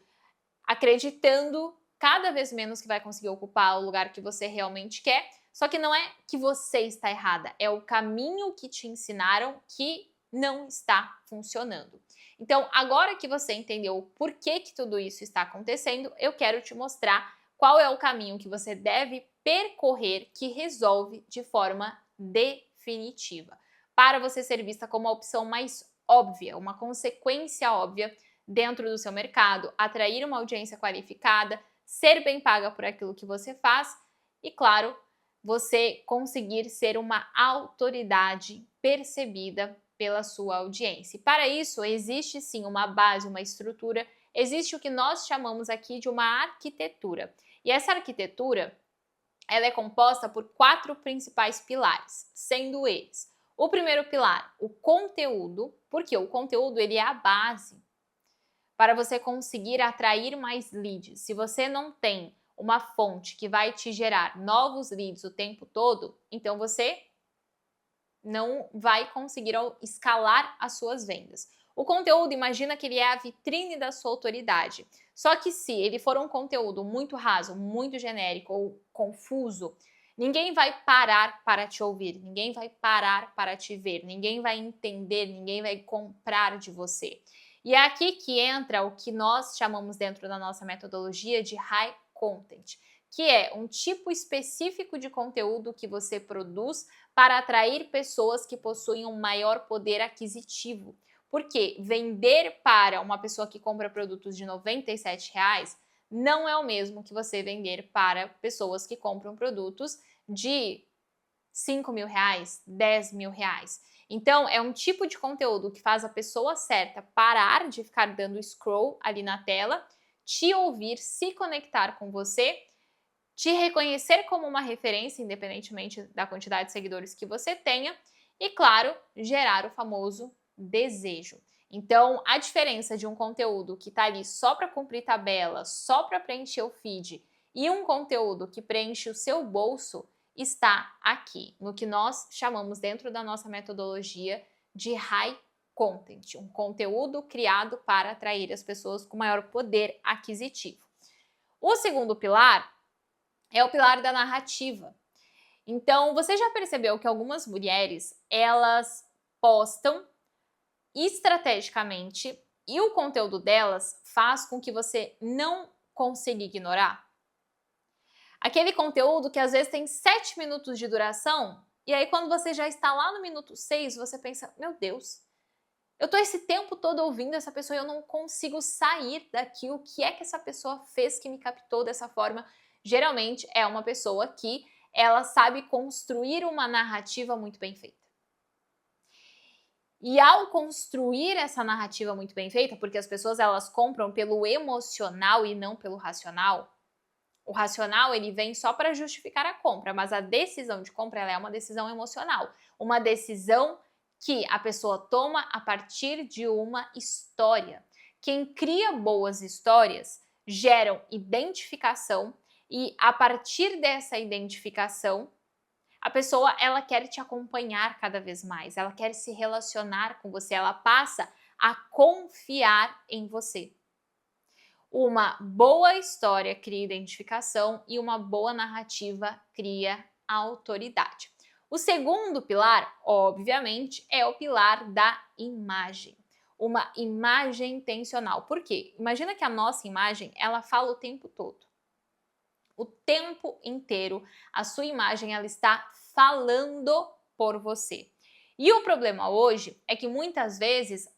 acreditando cada vez menos que vai conseguir ocupar o lugar que você realmente quer. Só que não é que você está errada, é o caminho que te ensinaram que não está funcionando. Então, agora que você entendeu por que tudo isso está acontecendo, eu quero te mostrar qual é o caminho que você deve percorrer que resolve de forma definitiva, para você ser vista como a opção mais óbvia, uma consequência óbvia dentro do seu mercado, atrair uma audiência qualificada, ser bem paga por aquilo que você faz e, claro, você conseguir ser uma autoridade percebida pela sua audiência. E para isso, existe sim uma base, uma estrutura, existe o que nós chamamos aqui de uma arquitetura. E essa arquitetura, ela é composta por 4 principais pilares, sendo eles: o primeiro pilar, o conteúdo, porque o conteúdo ele é a base para você conseguir atrair mais leads. Se você não tem uma fonte que vai te gerar novos leads o tempo todo, então você não vai conseguir escalar as suas vendas. O conteúdo, imagina que ele é a vitrine da sua autoridade. Só que se ele for um conteúdo muito raso, muito genérico ou confuso, ninguém vai parar para te ouvir, ninguém vai parar para te ver, ninguém vai entender, ninguém vai comprar de você. E é aqui que entra o que nós chamamos dentro da nossa metodologia de high content, que é um tipo específico de conteúdo que você produz para atrair pessoas que possuem um maior poder aquisitivo. Porque vender para uma pessoa que compra produtos de R$ 97 não é o mesmo que você vender para pessoas que compram produtos de R$ 5.000, R$ 10.000. Então, é um tipo de conteúdo que faz a pessoa certa parar de ficar dando scroll ali na tela, te ouvir, se conectar com você, te reconhecer como uma referência, independentemente da quantidade de seguidores que você tenha, e, claro, gerar o famoso desejo. Então, a diferença de um conteúdo que está ali só para cumprir tabela, só para preencher o feed, e um conteúdo que preenche o seu bolso, está aqui, no que nós chamamos dentro da nossa metodologia de high content, um conteúdo criado para atrair as pessoas com maior poder aquisitivo. O segundo pilar é o pilar da narrativa. Então, você já percebeu que algumas mulheres, elas postam estrategicamente e o conteúdo delas faz com que você não consiga ignorar? Aquele conteúdo que às vezes tem 7 minutos de duração, e aí quando você já está lá no minuto 6, você pensa, meu Deus, eu tô esse tempo todo ouvindo essa pessoa e eu não consigo sair daqui, o que é que essa pessoa fez que me captou dessa forma? Geralmente é uma pessoa que ela sabe construir uma narrativa muito bem feita. E ao construir essa narrativa muito bem feita, porque as pessoas elas compram pelo emocional e não pelo racional, o racional ele vem só para justificar a compra, mas a decisão de compra ela é uma decisão emocional, uma decisão que a pessoa toma a partir de uma história. Quem cria boas histórias geram identificação e a partir dessa identificação a pessoa ela quer te acompanhar cada vez mais, ela quer se relacionar com você, ela passa a confiar em você. Uma boa história cria identificação e uma boa narrativa cria autoridade. O segundo pilar, obviamente, é o pilar da imagem. Uma imagem intencional. Por quê? Imagina que a nossa imagem, ela fala o tempo todo. O tempo inteiro, a sua imagem, ela está falando por você. E o problema hoje é que muitas vezes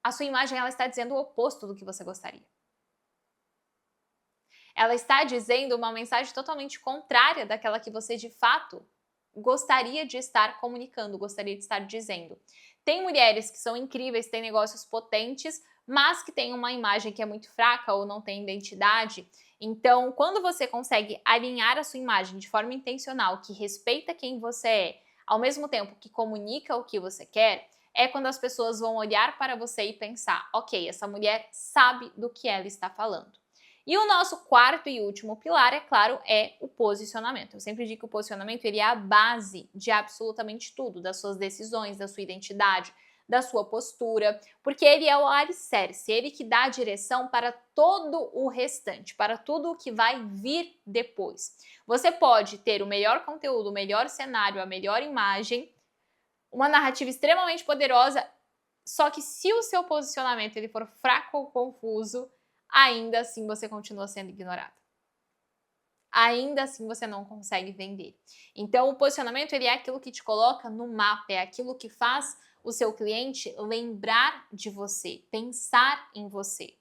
a sua imagem, ela está dizendo o oposto do que você gostaria. Ela está dizendo uma mensagem totalmente contrária daquela que você de fato gostaria de estar comunicando, gostaria de estar dizendo. Tem mulheres que são incríveis, têm negócios potentes, mas que têm uma imagem que é muito fraca ou não tem identidade. Então, quando você consegue alinhar a sua imagem de forma intencional, que respeita quem você é, ao mesmo tempo que comunica o que você quer, é quando as pessoas vão olhar para você e pensar, ok, essa mulher sabe do que ela está falando. E o nosso quarto e último pilar, é claro, é o posicionamento. Eu sempre digo que o posicionamento ele é a base de absolutamente tudo, das suas decisões, da sua identidade, da sua postura, porque ele é o alicerce, ele que dá a direção para todo o restante, para tudo o que vai vir depois. Você pode ter o melhor conteúdo, o melhor cenário, a melhor imagem, uma narrativa extremamente poderosa, só que se o seu posicionamento ele for fraco ou confuso, ainda assim você continua sendo ignorado. Ainda assim você não consegue vender. Então o posicionamento ele é aquilo que te coloca no mapa, é aquilo que faz o seu cliente lembrar de você, pensar em você.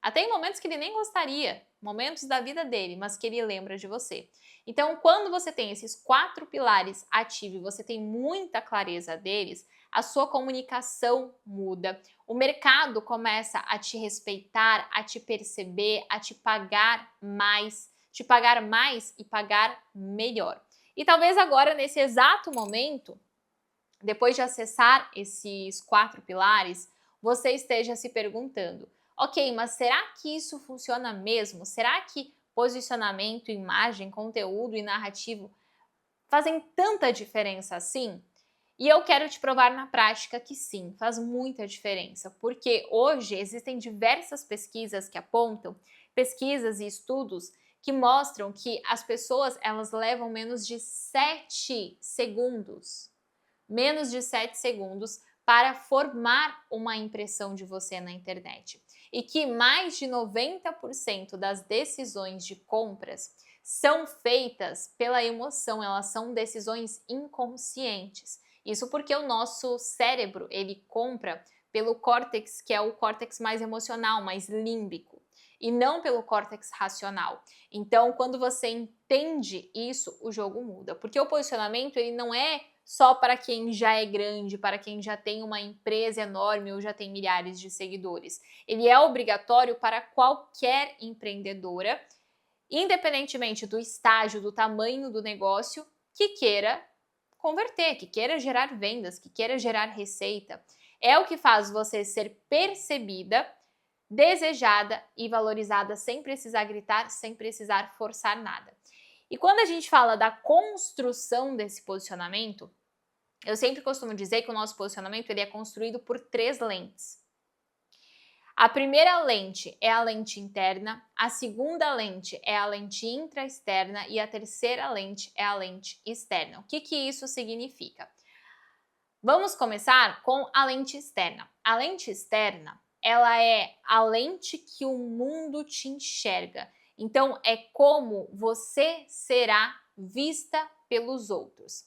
Até em momentos que ele nem gostaria, momentos da vida dele, mas que ele lembra de você. Então, quando você tem esses 4 pilares ativos e você tem muita clareza deles, a sua comunicação muda, o mercado começa a te respeitar, a te perceber, a te pagar mais e pagar melhor. E talvez agora, nesse exato momento, depois de acessar esses 4 pilares, você esteja se perguntando: ok, mas será que isso funciona mesmo? Será que posicionamento, imagem, conteúdo e narrativo fazem tanta diferença assim? E eu quero te provar na prática que sim, faz muita diferença, porque hoje existem diversas pesquisas que apontam, pesquisas e estudos que mostram que as pessoas elas levam menos de 7 segundos para formar uma impressão de você na internet. E que mais de 90% das decisões de compras são feitas pela emoção, elas são decisões inconscientes. Isso porque o nosso cérebro, ele compra pelo córtex, que é o córtex mais emocional, mais límbico, e não pelo córtex racional. Então, quando você entende isso, o jogo muda, porque o posicionamento ele não é só para quem já é grande, para quem já tem uma empresa enorme ou já tem milhares de seguidores. Ele é obrigatório para qualquer empreendedora, independentemente do estágio, do tamanho do negócio, que queira converter, que queira gerar vendas, que queira gerar receita. É o que faz você ser percebida, desejada e valorizada sem precisar gritar, sem precisar forçar nada. E quando a gente fala da construção desse posicionamento, eu sempre costumo dizer que o nosso posicionamento ele é construído por 3 lentes. A primeira lente é a lente interna, a segunda lente é a lente intraexterna e a terceira lente é a lente externa. O que isso significa? Vamos começar com a lente externa. A lente externa, ela é a lente que o mundo te enxerga. Então, é como você será vista pelos outros.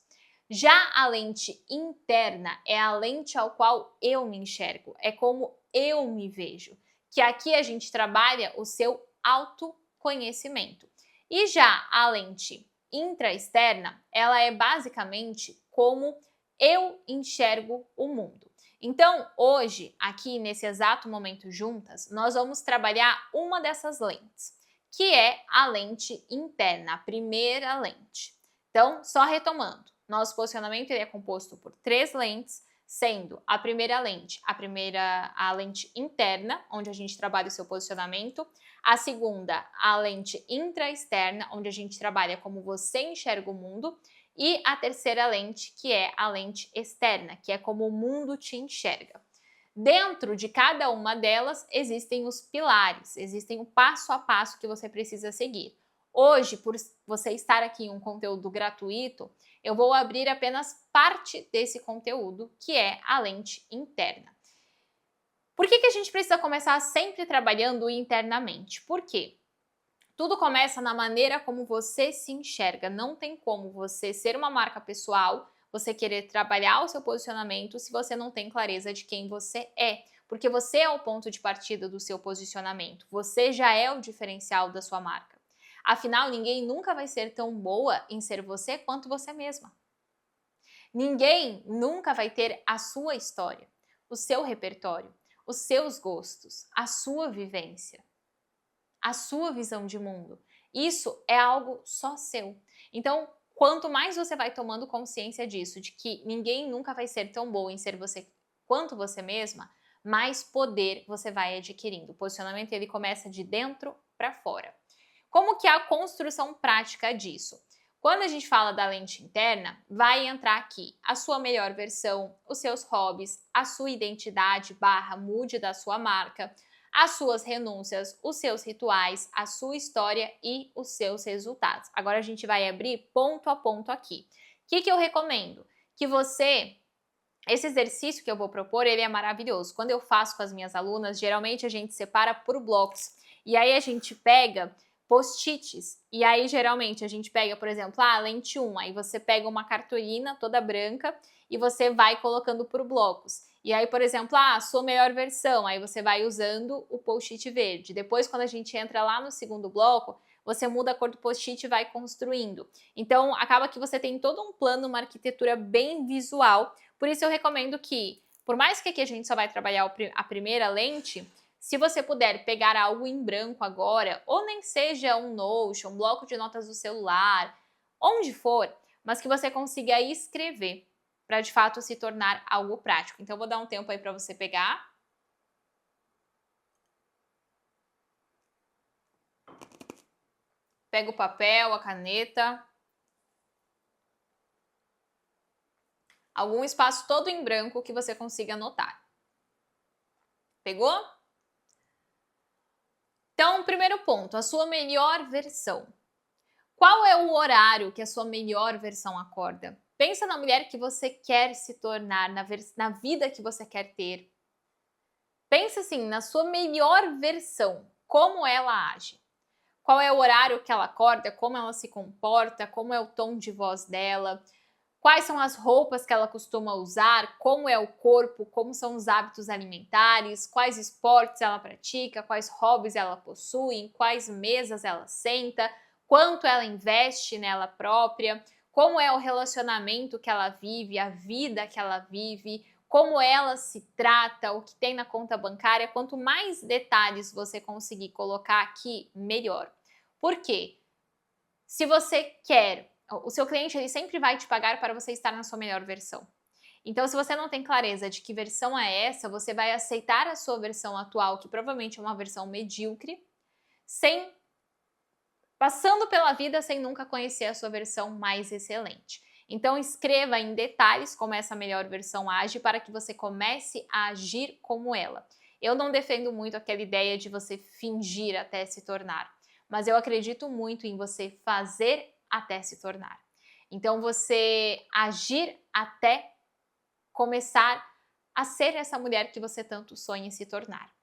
Já a lente interna é a lente ao qual eu me enxergo, é como eu me vejo, que aqui a gente trabalha o seu autoconhecimento. E já a lente intraexterna, ela é basicamente como eu enxergo o mundo. Então, hoje, aqui nesse exato momento juntas, nós vamos trabalhar uma dessas lentes, que é a lente interna, a primeira lente. Então, só retomando, nosso posicionamento ele é composto por 3 lentes, sendo a primeira lente, a lente interna, onde a gente trabalha o seu posicionamento, a segunda, a lente intraexterna, onde a gente trabalha como você enxerga o mundo, e a terceira lente, que é a lente externa, que é como o mundo te enxerga. Dentro de cada uma delas existem os pilares, existem o passo a passo que você precisa seguir. Hoje, por você estar aqui em um conteúdo gratuito, eu vou abrir apenas parte desse conteúdo, que é a lente interna. Por que a gente precisa começar sempre trabalhando internamente? Por quê? Tudo começa na maneira como você se enxerga. Não tem como você ser uma marca pessoal, você querer trabalhar o seu posicionamento se você não tem clareza de quem você é. Porque você é o ponto de partida do seu posicionamento. Você já é o diferencial da sua marca. Afinal, ninguém nunca vai ser tão boa em ser você quanto você mesma. Ninguém nunca vai ter a sua história, o seu repertório, os seus gostos, a sua vivência, a sua visão de mundo. Isso é algo só seu. Então, quanto mais você vai tomando consciência disso, de que ninguém nunca vai ser tão bom em ser você quanto você mesma, mais poder você vai adquirindo. O posicionamento ele começa de dentro para fora. Como que é a construção prática disso? Quando a gente fala da lente interna, vai entrar aqui a sua melhor versão, os seus hobbies, a sua identidade / mood da sua marca, as suas renúncias, os seus rituais, a sua história e os seus resultados. Agora a gente vai abrir ponto a ponto aqui. O que eu recomendo? Que esse exercício que eu vou propor, ele é maravilhoso. Quando eu faço com as minhas alunas, geralmente a gente separa por blocos. E aí a gente pega post-its. E aí, geralmente, a gente pega, por exemplo, lente 1, aí você pega uma cartolina toda branca e você vai colocando por blocos. E aí, por exemplo, sua melhor versão, aí você vai usando o post-it verde. Depois, quando a gente entra lá no segundo bloco, você muda a cor do post-it e vai construindo. Então, acaba que você tem todo um plano, uma arquitetura bem visual. Por isso, eu recomendo que, por mais que aqui a gente só vai trabalhar a primeira lente, se você puder pegar algo em branco agora, ou nem seja um Notion, um bloco de notas do celular, onde for, mas que você consiga escrever para de fato se tornar algo prático. Então, eu vou dar um tempo aí para você pegar. Pega o papel, a caneta. Algum espaço todo em branco que você consiga anotar. Pegou? Então, primeiro ponto, a sua melhor versão. Qual é o horário que a sua melhor versão acorda? Pensa na mulher que você quer se tornar, na vida que você quer ter. Pensa assim, na sua melhor versão, como ela age. Qual é o horário que ela acorda, como ela se comporta, como é o tom de voz dela, quais são as roupas que ela costuma usar, como é o corpo, como são os hábitos alimentares, quais esportes ela pratica, quais hobbies ela possui, em quais mesas ela senta, quanto ela investe nela própria, como é o relacionamento que ela vive, a vida que ela vive, como ela se trata, o que tem na conta bancária. Quanto mais detalhes você conseguir colocar aqui, melhor. Por quê? Se você quer, o seu cliente ele sempre vai te pagar para você estar na sua melhor versão. Então, se você não tem clareza de que versão é essa, você vai aceitar a sua versão atual, que provavelmente é uma versão medíocre, passando pela vida sem nunca conhecer a sua versão mais excelente. Então, escreva em detalhes como essa melhor versão age para que você comece a agir como ela. Eu não defendo muito aquela ideia de você fingir até se tornar, mas eu acredito muito em você fazer até se tornar. Então, você agir até começar a ser essa mulher que você tanto sonha em se tornar.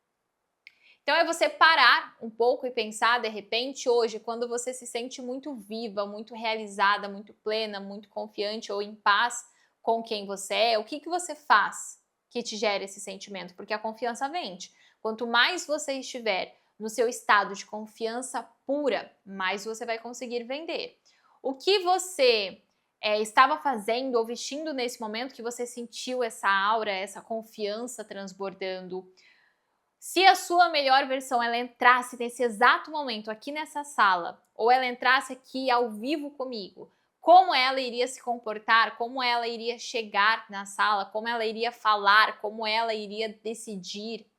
Então, é você parar um pouco e pensar, de repente, hoje, quando você se sente muito viva, muito realizada, muito plena, muito confiante ou em paz com quem você é, o que você faz que te gera esse sentimento? Porque a confiança vende. Quanto mais você estiver no seu estado de confiança pura, mais você vai conseguir vender. O que você estava fazendo ou vestindo nesse momento que você sentiu essa aura, essa confiança transbordando? Se a sua melhor versão ela entrasse nesse exato momento aqui nessa sala, ou ela entrasse aqui ao vivo comigo, como ela iria se comportar, como ela iria chegar na sala, como ela iria falar, como ela iria decidir,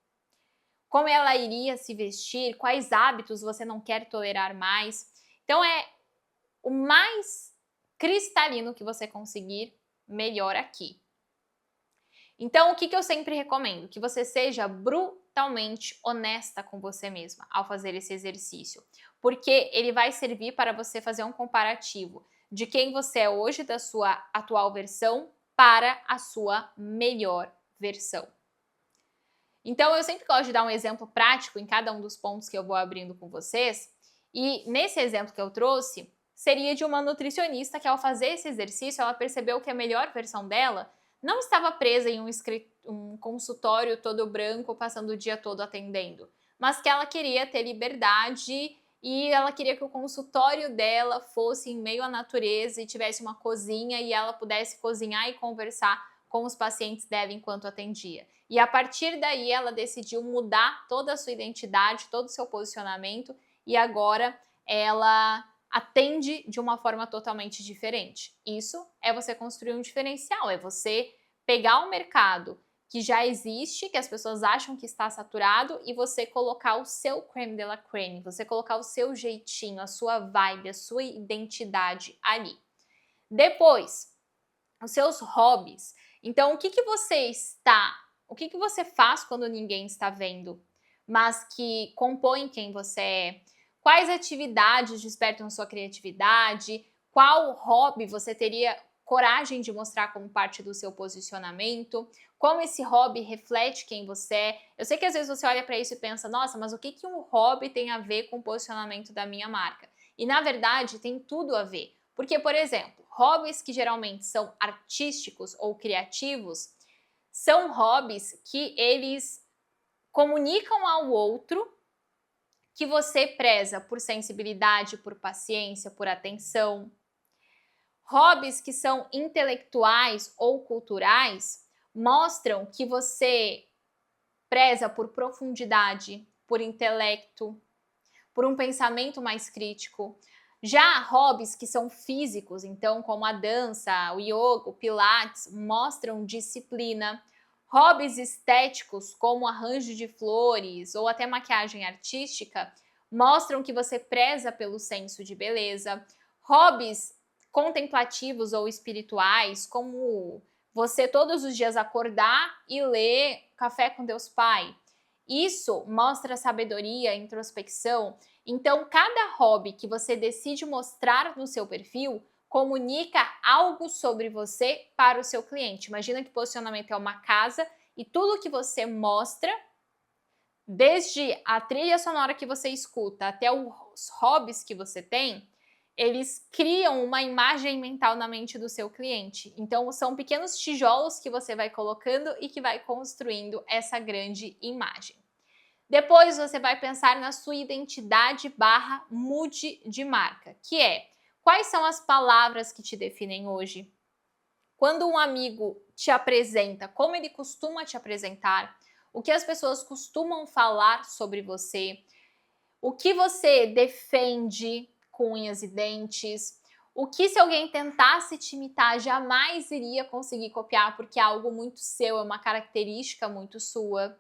como ela iria se vestir, quais hábitos você não quer tolerar mais. Então é o mais cristalino que você conseguir, melhor aqui. Então, o que eu sempre recomendo? Que você seja brutalmente honesta com você mesma ao fazer esse exercício, porque ele vai servir para você fazer um comparativo de quem você é hoje, da sua atual versão, para a sua melhor versão. Então, eu sempre gosto de dar um exemplo prático em cada um dos pontos que eu vou abrindo com vocês, e nesse exemplo que eu trouxe, seria de uma nutricionista que, ao fazer esse exercício, ela percebeu que a melhor versão dela não estava presa em um consultório todo branco, passando o dia todo atendendo, mas que ela queria ter liberdade e ela queria que o consultório dela fosse em meio à natureza e tivesse uma cozinha e ela pudesse cozinhar e conversar com os pacientes dela enquanto atendia. E a partir daí ela decidiu mudar toda a sua identidade, todo o seu posicionamento, e agora ela atende de uma forma totalmente diferente. Isso é você construir um diferencial, é você pegar o mercado que já existe, que as pessoas acham que está saturado, e você colocar o seu crème de la crème, você colocar o seu jeitinho, a sua vibe, a sua identidade ali. Depois, os seus hobbies. Então, o que você faz quando ninguém está vendo, mas que compõe quem você é? Quais atividades despertam sua criatividade? Qual hobby você teria coragem de mostrar como parte do seu posicionamento, como esse hobby reflete quem você é. Eu sei que às vezes você olha para isso e pensa, nossa, mas o que um hobby tem a ver com o posicionamento da minha marca? E na verdade tem tudo a ver. Porque, por exemplo, hobbies que geralmente são artísticos ou criativos são hobbies que eles comunicam ao outro que você preza por sensibilidade, por paciência, por atenção. Hobbies que são intelectuais ou culturais mostram que você preza por profundidade, por intelecto, por um pensamento mais crítico. Já hobbies que são físicos, então como a dança, o yoga, o pilates, mostram disciplina. Hobbies estéticos, como arranjo de flores ou até maquiagem artística, mostram que você preza pelo senso de beleza. Hobbies contemplativos ou espirituais, como você todos os dias acordar e ler Café com Deus Pai. Isso mostra sabedoria, introspecção. Então, cada hobby que você decide mostrar no seu perfil comunica algo sobre você para o seu cliente. Imagina que posicionamento é uma casa e tudo que você mostra, desde a trilha sonora que você escuta até os hobbies que você tem, eles criam uma imagem mental na mente do seu cliente. Então, são pequenos tijolos que você vai colocando e que vai construindo essa grande imagem. Depois, você vai pensar na sua identidade / mood de marca, que é quais são as palavras que te definem hoje? Quando um amigo te apresenta, como ele costuma te apresentar? O que as pessoas costumam falar sobre você? O que você defende com unhas e dentes? O que se alguém tentasse te imitar jamais iria conseguir copiar porque é algo muito seu, é uma característica muito sua.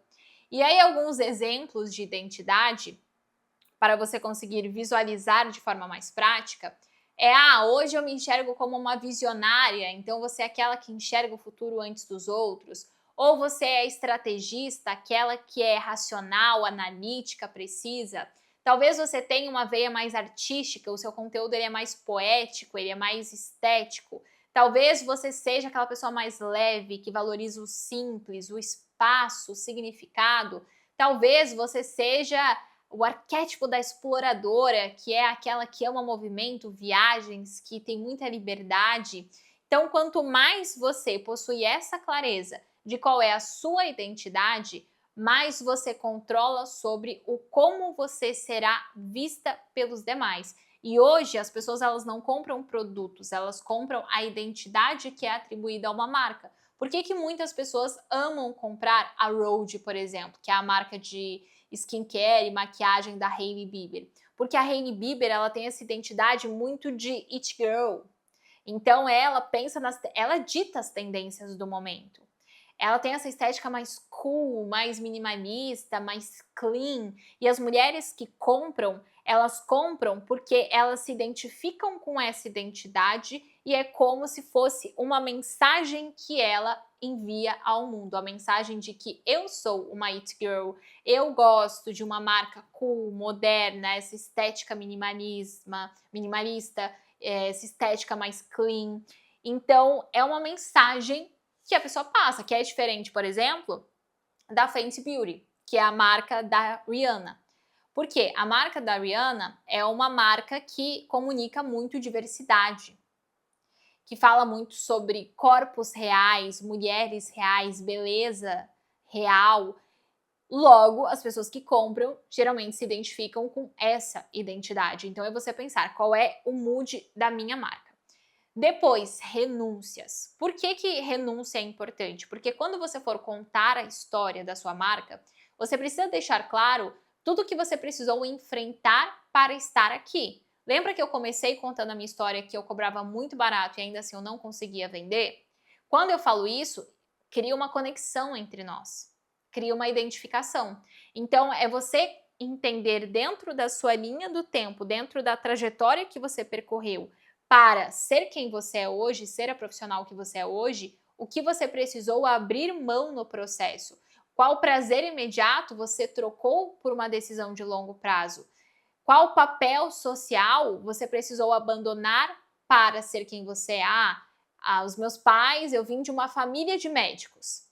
E aí alguns exemplos de identidade para você conseguir visualizar de forma mais prática hoje eu me enxergo como uma visionária, então você é aquela que enxerga o futuro antes dos outros, ou você é estrategista, aquela que é racional, analítica, precisa. Talvez você tenha uma veia mais artística, o seu conteúdo ele é mais poético, ele é mais estético. Talvez você seja aquela pessoa mais leve, que valoriza o simples, o espaço, o significado. Talvez você seja o arquétipo da exploradora, que é aquela que ama movimento, viagens, que tem muita liberdade. Então, quanto mais você possui essa clareza de qual é a sua identidade, mais você controla sobre o como você será vista pelos demais. E hoje as pessoas elas não compram produtos, elas compram a identidade que é atribuída a uma marca. Por que muitas pessoas amam comprar a Rhode, por exemplo, que é a marca de skincare e maquiagem da Hailey Bieber? Porque a Hailey Bieber ela tem essa identidade muito de it girl. Então ela dita as tendências do momento. Ela tem essa estética mais cool, mais minimalista, mais clean. E as mulheres que compram, elas compram porque elas se identificam com essa identidade e é como se fosse uma mensagem que ela envia ao mundo. A mensagem de que eu sou uma it girl, eu gosto de uma marca cool, moderna, essa estética minimalista, essa estética mais clean. Então, é uma mensagem que a pessoa passa, que é diferente, por exemplo, da Fenty Beauty, que é a marca da Rihanna. Por quê? A marca da Rihanna é uma marca que comunica muito diversidade, que fala muito sobre corpos reais, mulheres reais, beleza real. Logo, as pessoas que compram geralmente se identificam com essa identidade. Então, é você pensar qual é o mood da minha marca. Depois, renúncias. Por que renúncia é importante? Porque quando você for contar a história da sua marca, você precisa deixar claro tudo o que você precisou enfrentar para estar aqui. Lembra que eu comecei contando a minha história que eu cobrava muito barato e ainda assim eu não conseguia vender? Quando eu falo isso, cria uma conexão entre nós, cria uma identificação. Então, é você entender dentro da sua linha do tempo, dentro da trajetória que você percorreu, para ser quem você é hoje, ser a profissional que você é hoje, o que você precisou abrir mão no processo? Qual prazer imediato você trocou por uma decisão de longo prazo? Qual papel social você precisou abandonar para ser quem você é? os meus pais, eu vim de uma família de médicos.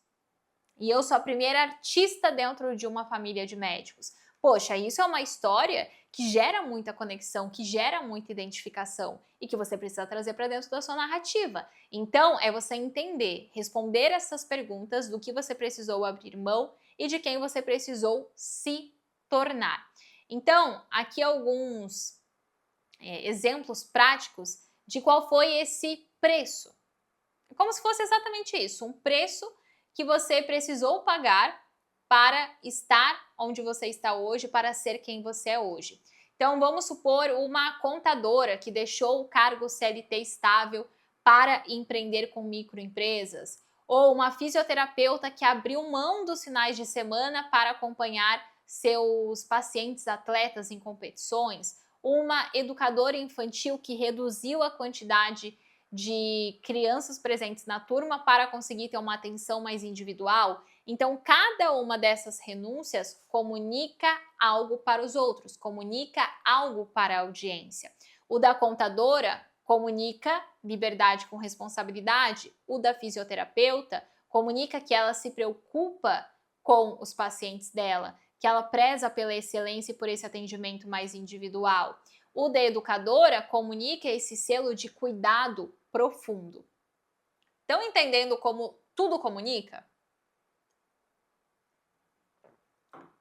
E eu sou a primeira artista dentro de uma família de médicos. Poxa, isso é uma história que gera muita conexão, que gera muita identificação e que você precisa trazer para dentro da sua narrativa. Então, é você entender, responder essas perguntas do que você precisou abrir mão e de quem você precisou se tornar. Então, aqui alguns exemplos práticos de qual foi esse preço. É como se fosse exatamente isso, um preço que você precisou pagar para estar onde você está hoje, para ser quem você é hoje. Então, vamos supor uma contadora que deixou o cargo CLT estável para empreender com microempresas, ou uma fisioterapeuta que abriu mão dos finais de semana para acompanhar seus pacientes atletas em competições, uma educadora infantil que reduziu a quantidade de crianças presentes na turma para conseguir ter uma atenção mais individual. Então, cada uma dessas renúncias comunica algo para os outros, comunica algo para a audiência. O da contadora comunica liberdade com responsabilidade, o da fisioterapeuta comunica que ela se preocupa com os pacientes dela, que ela preza pela excelência e por esse atendimento mais individual. O da educadora comunica esse selo de cuidado profundo. Estão entendendo como tudo comunica?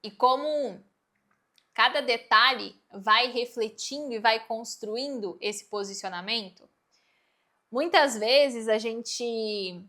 E como cada detalhe vai refletindo e vai construindo esse posicionamento? Muitas vezes a gente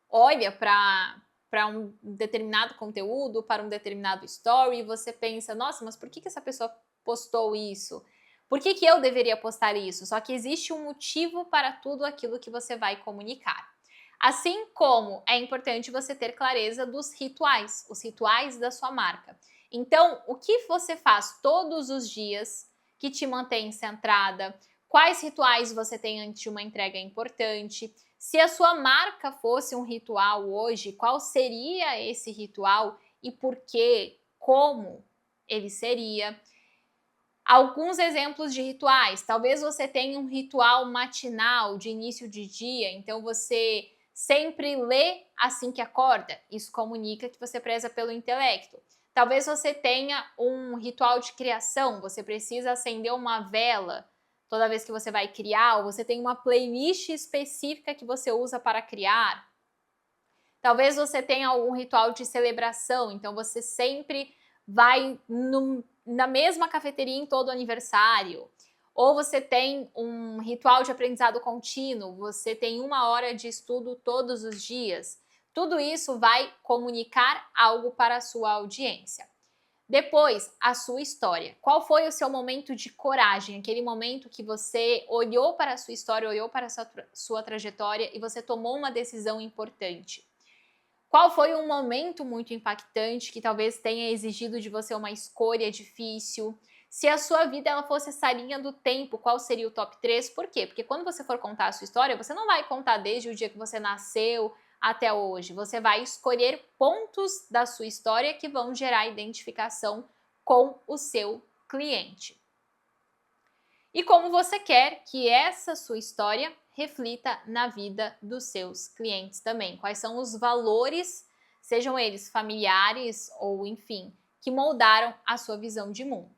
olha para um determinado conteúdo, para um determinado story, e você pensa, nossa, mas por que essa pessoa postou isso? Por que eu deveria postar isso? Só que existe um motivo para tudo aquilo que você vai comunicar. Assim como é importante você ter clareza dos rituais, os rituais da sua marca. Então, o que você faz todos os dias que te mantém centrada? Quais rituais você tem antes de uma entrega importante? Se a sua marca fosse um ritual hoje, qual seria esse ritual e por quê? Como ele seria? Alguns exemplos de rituais. Talvez você tenha um ritual matinal de início de dia, então você sempre lê assim que acorda. Isso comunica que você preza pelo intelecto. Talvez você tenha um ritual de criação, você precisa acender uma vela toda vez que você vai criar, ou você tem uma playlist específica que você usa para criar. Talvez você tenha algum ritual de celebração, então você sempre vai na mesma cafeteria em todo aniversário. Ou você tem um ritual de aprendizado contínuo, você tem 1 hora de estudo todos os dias. Tudo isso vai comunicar algo para a sua audiência. Depois, a sua história. Qual foi o seu momento de coragem? Aquele momento que você olhou para a sua história, olhou para a sua trajetória e você tomou uma decisão importante. Qual foi um momento muito impactante que talvez tenha exigido de você uma escolha difícil? Se a sua vida ela fosse essa linha do tempo, qual seria o top 3? Por quê? Porque quando você for contar a sua história, você não vai contar desde o dia que você nasceu até hoje. Você vai escolher pontos da sua história que vão gerar identificação com o seu cliente. E como você quer que essa sua história reflita na vida dos seus clientes também. Quais são os valores, sejam eles familiares ou enfim, que moldaram a sua visão de mundo.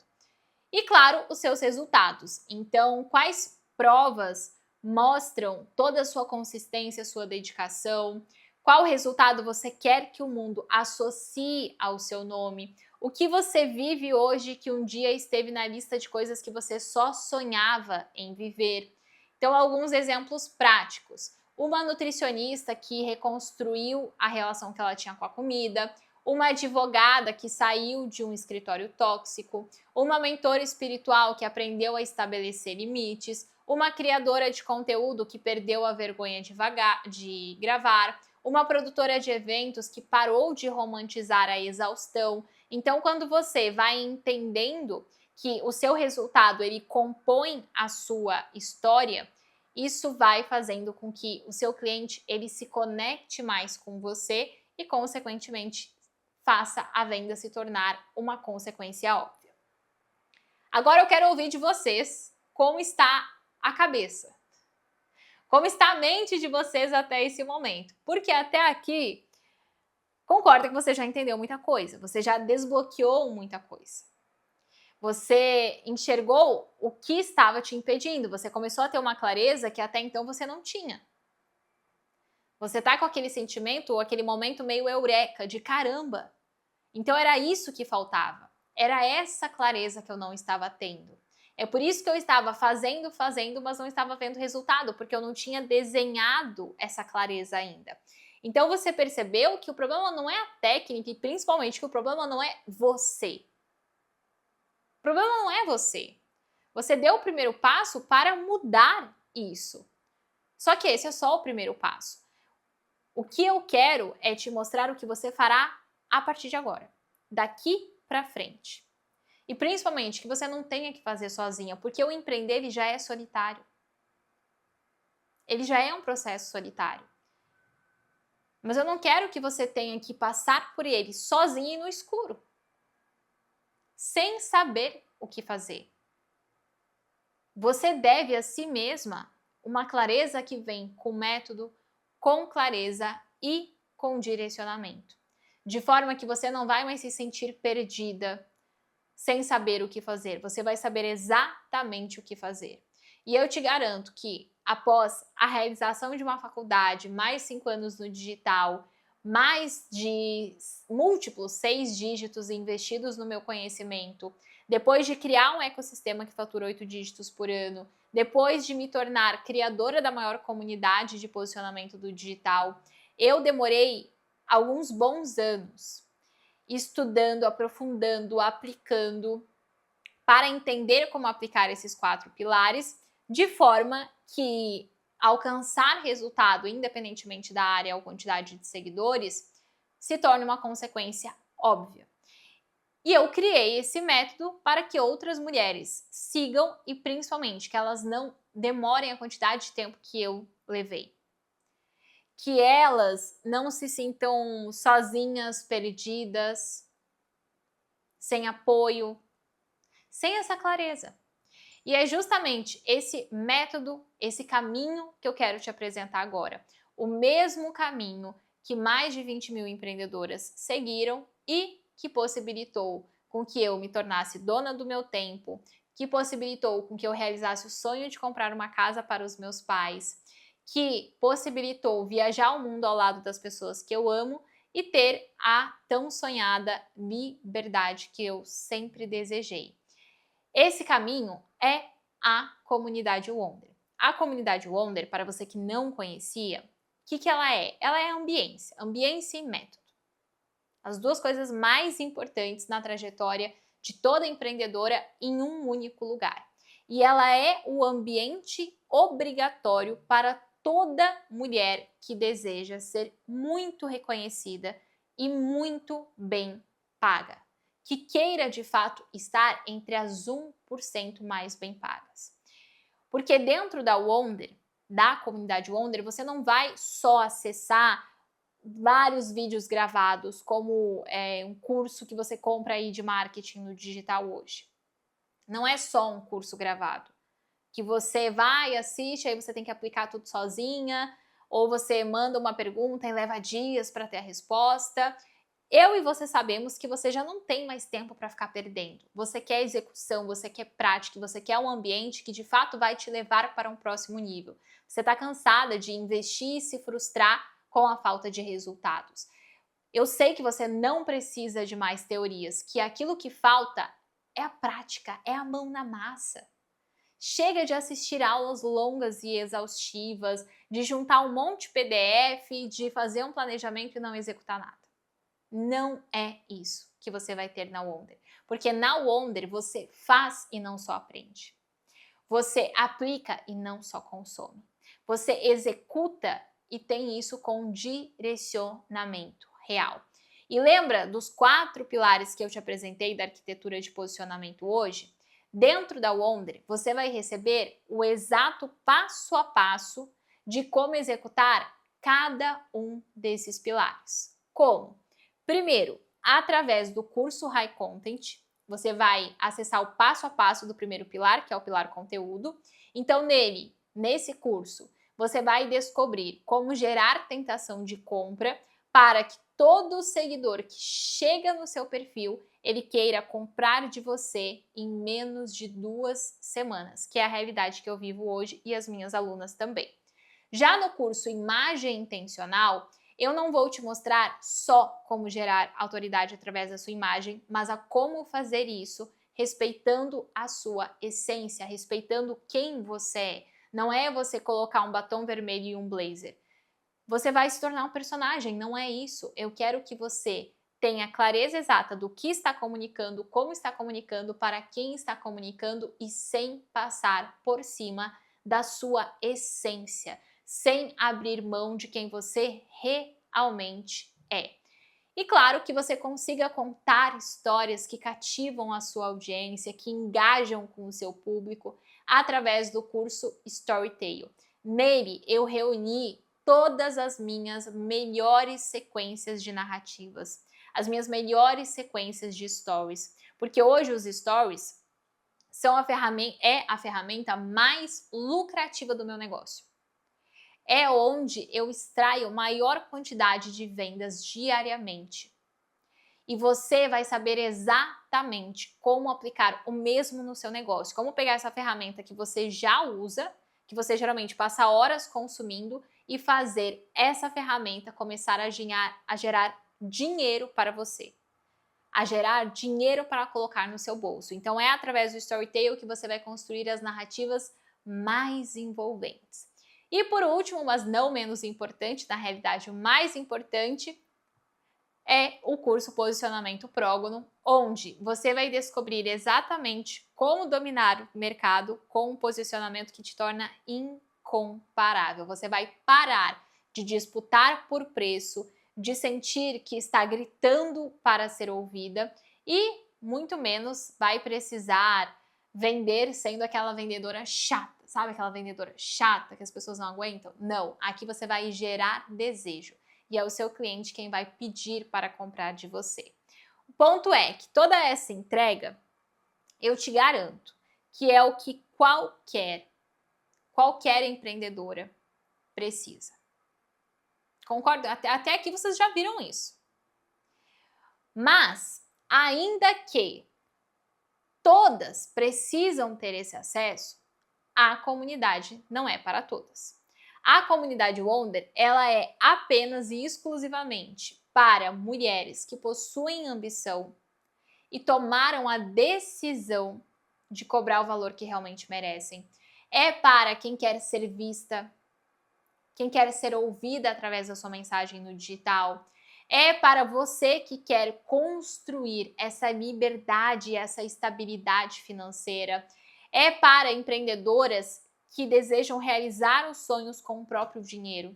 E claro, os seus resultados. Então, quais provas mostram toda a sua consistência, sua dedicação? Qual resultado você quer que o mundo associe ao seu nome? O que você vive hoje que um dia esteve na lista de coisas que você só sonhava em viver? Então, alguns exemplos práticos. Uma nutricionista que reconstruiu a relação que ela tinha com a comida, uma advogada que saiu de um escritório tóxico, uma mentora espiritual que aprendeu a estabelecer limites, uma criadora de conteúdo que perdeu a vergonha de gravar, uma produtora de eventos que parou de romantizar a exaustão. Então, quando você vai entendendo que o seu resultado ele compõe a sua história, isso vai fazendo com que o seu cliente ele se conecte mais com você e, consequentemente, faça a venda se tornar uma consequência óbvia. Agora eu quero ouvir de vocês como está a cabeça. Como está a mente de vocês até esse momento? Porque até aqui, concorda que você já entendeu muita coisa, você já desbloqueou muita coisa. Você enxergou o que estava te impedindo, você começou a ter uma clareza que até então você não tinha. Você tá com aquele sentimento ou aquele momento meio eureka, de caramba. Então era isso que faltava. Era essa clareza que eu não estava tendo. É por isso que eu estava fazendo, mas não estava vendo resultado, porque eu não tinha desenhado essa clareza ainda. Então você percebeu que o problema não é a técnica e principalmente que o problema não é você. O problema não é você. Você deu o primeiro passo para mudar isso. Só que esse é só o primeiro passo. O que eu quero é te mostrar o que você fará a partir de agora, daqui para frente. E principalmente que você não tenha que fazer sozinha, porque o empreender ele já é solitário. Ele já é um processo solitário. Mas eu não quero que você tenha que passar por ele sozinha e no escuro, sem saber o que fazer. Você deve a si mesma uma clareza que vem com método, com clareza e com direcionamento. De forma que você não vai mais se sentir perdida, sem saber o que fazer. Você vai saber exatamente o que fazer. E eu te garanto que após a realização de uma faculdade, mais 5 anos no digital, mais de múltiplos 6 dígitos investidos no meu conhecimento, depois de criar um ecossistema que fatura 8 dígitos por ano, depois de me tornar criadora da maior comunidade de posicionamento do digital, eu demorei alguns bons anos estudando, aprofundando, aplicando para entender como aplicar esses 4 pilares de forma que alcançar resultado, independentemente da área ou quantidade de seguidores, se torne uma consequência óbvia. E eu criei esse método para que outras mulheres sigam e principalmente que elas não demorem a quantidade de tempo que eu levei. Que elas não se sintam sozinhas, perdidas, sem apoio, sem essa clareza. E é justamente esse método, esse caminho que eu quero te apresentar agora. O mesmo caminho que mais de 20 mil empreendedoras seguiram e que possibilitou com que eu me tornasse dona do meu tempo, que possibilitou com que eu realizasse o sonho de comprar uma casa para os meus pais, que possibilitou viajar o mundo ao lado das pessoas que eu amo e ter a tão sonhada liberdade que eu sempre desejei. Esse caminho é a comunidade Wonder. A comunidade Wonder, para você que não conhecia, o que ela é? Ela é ambiência e método. As duas coisas mais importantes na trajetória de toda empreendedora em um único lugar. E ela é o ambiente obrigatório para toda mulher que deseja ser muito reconhecida e muito bem paga, que queira de fato estar entre as 1% mais bem pagas. Porque dentro da Wonder, da comunidade Wonder, você não vai só acessar vários vídeos gravados, como um curso que você compra aí de marketing no digital hoje. Não é só um curso gravado, que você vai, assiste, aí você tem que aplicar tudo sozinha, ou você manda uma pergunta e leva dias para ter a resposta. Eu e você sabemos que você já não tem mais tempo para ficar perdendo. Você quer execução, você quer prática, você quer um ambiente que de fato vai te levar para um próximo nível. Você está cansada de investir e se frustrar com a falta de resultados. Eu sei que você não precisa de mais teorias, que aquilo que falta é a prática, é a mão na massa. Chega de assistir aulas longas e exaustivas, de juntar um monte de PDF, de fazer um planejamento e não executar nada. Não é isso que você vai ter na Wonder. Porque na Wonder você faz e não só aprende. Você aplica e não só consome. Você executa e tem isso com direcionamento real. E lembra dos 4 pilares que eu te apresentei da arquitetura de posicionamento hoje? Dentro da Wonder, você vai receber o exato passo a passo de como executar cada um desses pilares. Como? Primeiro, através do curso High Content, você vai acessar o passo a passo do primeiro pilar, que é o pilar conteúdo. Então, nesse curso, você vai descobrir como gerar tentação de compra para que todo seguidor que chega no seu perfil, ele queira comprar de você em menos de 2 semanas, que é a realidade que eu vivo hoje e as minhas alunas também. Já no curso Imagem Intencional, eu não vou te mostrar só como gerar autoridade através da sua imagem, mas a como fazer isso respeitando a sua essência, respeitando quem você é. Não é você colocar um batom vermelho e um blazer. Você vai se tornar um personagem, não é isso. Eu quero que você tenha clareza exata do que está comunicando, como está comunicando, para quem está comunicando e sem passar por cima da sua essência, sem abrir mão de quem você realmente é. E claro que você consiga contar histórias que cativam a sua audiência, que engajam com o seu público através do curso Storytale. Nele eu reuni todas as minhas melhores sequências de narrativas, as minhas melhores sequências de stories, porque hoje os stories são a ferramenta mais lucrativa do meu negócio. É onde eu extraio maior quantidade de vendas diariamente. E você vai saber exatamente como aplicar o mesmo no seu negócio, como pegar essa ferramenta que você já usa, que você geralmente passa horas consumindo, e fazer essa ferramenta começar a gerar dinheiro para você, a gerar dinheiro para colocar no seu bolso. Então é através do Storytale que você vai construir as narrativas mais envolventes. E por último, mas não menos importante, na realidade o mais importante, é o curso Posicionamento Prógono, onde você vai descobrir exatamente como dominar o mercado com um posicionamento que te torna incomparável. Você vai parar de disputar por preço, de sentir que está gritando para ser ouvida e muito menos vai precisar vender sendo aquela vendedora chata, sabe? Aquela vendedora chata que as pessoas não aguentam? Não, aqui você vai gerar desejo e é o seu cliente quem vai pedir para comprar de você. O ponto é que toda essa entrega, eu te garanto, que é o que qualquer empreendedora precisa. Concordo? Até aqui vocês já viram isso. Mas, ainda que todas precisam ter esse acesso, a comunidade não é para todas. A comunidade Wonder, ela é apenas e exclusivamente para mulheres que possuem ambição e tomaram a decisão de cobrar o valor que realmente merecem. É para quem quer ser vista, quem quer ser ouvida através da sua mensagem no digital. É para você que quer construir essa liberdade, essa estabilidade financeira. É para empreendedoras que desejam realizar os sonhos com o próprio dinheiro.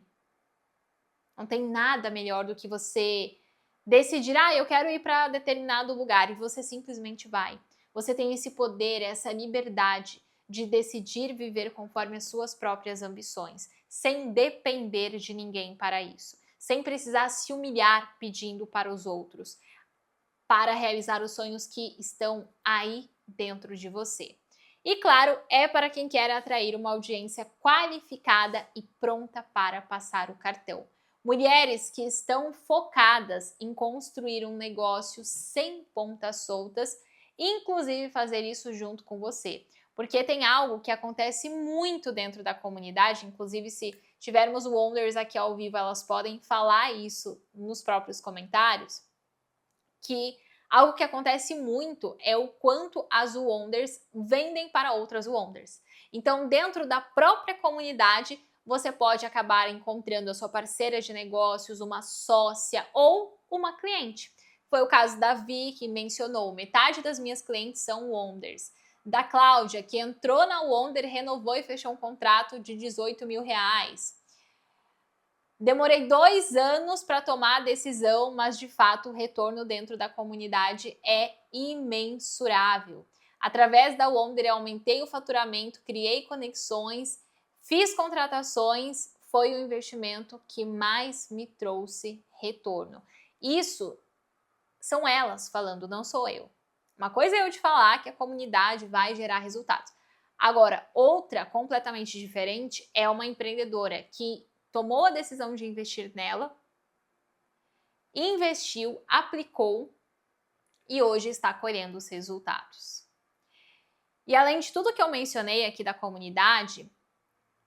Não tem nada melhor do que você decidir, eu quero ir para determinado lugar e você simplesmente vai. Você tem esse poder, essa liberdade de decidir viver conforme as suas próprias ambições, sem depender de ninguém para isso, sem precisar se humilhar pedindo para os outros, para realizar os sonhos que estão aí dentro de você. E claro, é para quem quer atrair uma audiência qualificada e pronta para passar o cartão. Mulheres que estão focadas em construir um negócio sem pontas soltas, inclusive fazer isso junto com você. Porque tem algo que acontece muito dentro da comunidade, inclusive se tivermos Wonders aqui ao vivo, elas podem falar isso nos próprios comentários, que algo que acontece muito é o quanto as Wonders vendem para outras Wonders. Então, dentro da própria comunidade, você pode acabar encontrando a sua parceira de negócios, uma sócia ou uma cliente. Foi o caso da Vi, que mencionou, metade das minhas clientes são Wonders. Da Cláudia, que entrou na Wonder, renovou e fechou um contrato de R$18 mil. Demorei 2 anos para tomar a decisão, mas de fato o retorno dentro da comunidade é imensurável. Através da Wonder eu aumentei o faturamento, criei conexões, fiz contratações, foi o investimento que mais me trouxe retorno. Isso são elas falando, não sou eu. Uma coisa é eu te falar que a comunidade vai gerar resultados. Agora, outra completamente diferente é uma empreendedora que tomou a decisão de investir nela, investiu, aplicou e hoje está colhendo os resultados. E além de tudo que eu mencionei aqui da comunidade,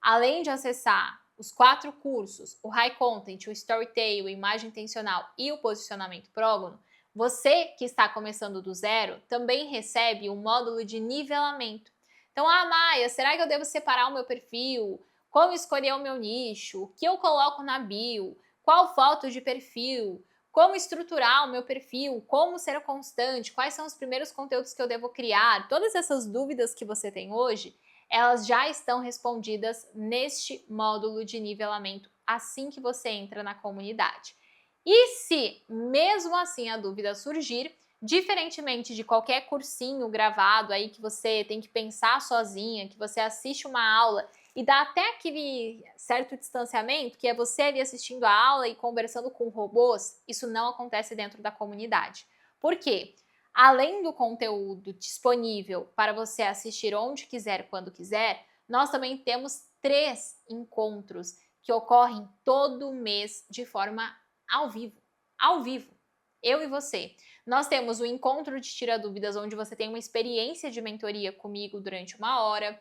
além de acessar os 4 cursos, o High Content, o Storytelling, o Imagem Intencional e o Posicionamento Prógono, você que está começando do zero também recebe um módulo de nivelamento. Então, Maia, será que eu devo separar o meu perfil? Como escolher o meu nicho? O que eu coloco na bio? Qual foto de perfil? Como estruturar o meu perfil? Como ser constante? Quais são os primeiros conteúdos que eu devo criar? Todas essas dúvidas que você tem hoje, elas já estão respondidas neste módulo de nivelamento assim que você entra na comunidade. E se mesmo assim a dúvida surgir, diferentemente de qualquer cursinho gravado aí que você tem que pensar sozinha, que você assiste uma aula e dá até aquele certo distanciamento, que é você ali assistindo a aula e conversando com robôs, isso não acontece dentro da comunidade. Por quê? Além do conteúdo disponível para você assistir onde quiser, quando quiser, nós também temos 3 encontros que ocorrem todo mês de forma ao vivo. Ao vivo. Eu e você. Nós temos o encontro de Tira Dúvidas, onde você tem uma experiência de mentoria comigo durante 1 hora.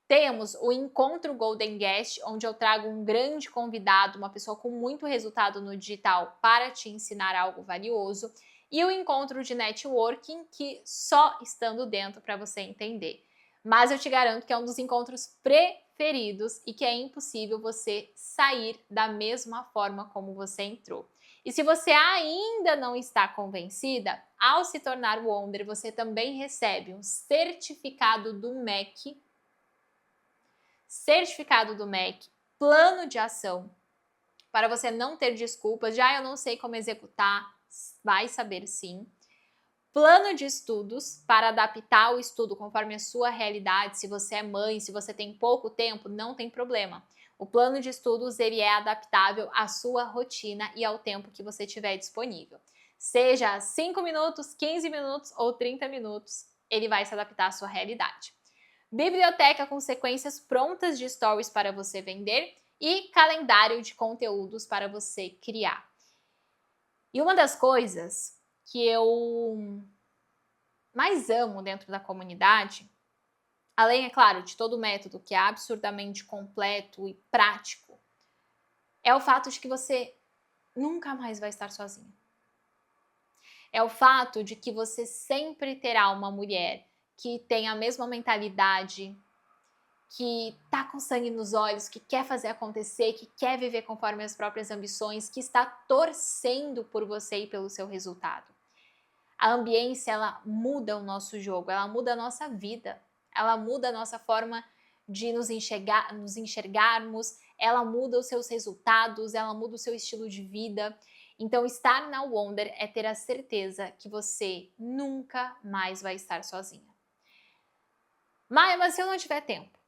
Temos o encontro Golden Guest, onde eu trago um grande convidado, uma pessoa com muito resultado no digital para te ensinar algo valioso. E o encontro de networking, que só estando dentro para você entender. Mas eu te garanto que é um dos encontros preferidos e que é impossível você sair da mesma forma como você entrou. E se você ainda não está convencida, ao se tornar Wonder, você também recebe um certificado do MEC, plano de ação, para você não ter desculpas, já eu não sei como executar, vai saber sim. Plano de estudos para adaptar o estudo conforme a sua realidade. Se você é mãe, se você tem pouco tempo, não tem problema. O plano de estudos ele é adaptável à sua rotina e ao tempo que você tiver disponível. Seja 5 minutos, 15 minutos ou 30 minutos, ele vai se adaptar à sua realidade. Biblioteca com sequências prontas de stories para você vender e calendário de conteúdos para você criar. E uma das coisas que eu mais amo dentro da comunidade, além, é claro, de todo o método que é absurdamente completo e prático, é o fato de que você nunca mais vai estar sozinha. É o fato de que você sempre terá uma mulher que tem a mesma mentalidade, que tá com sangue nos olhos, que quer fazer acontecer, que quer viver conforme as próprias ambições, que está torcendo por você e pelo seu resultado. A ambiência, ela muda o nosso jogo, ela muda a nossa vida, ela muda a nossa forma de nos enxergarmos, ela muda os seus resultados, ela muda o seu estilo de vida. Então, estar na Wonder é ter a certeza que você nunca mais vai estar sozinha. Maia, mas se eu não tiver tempo?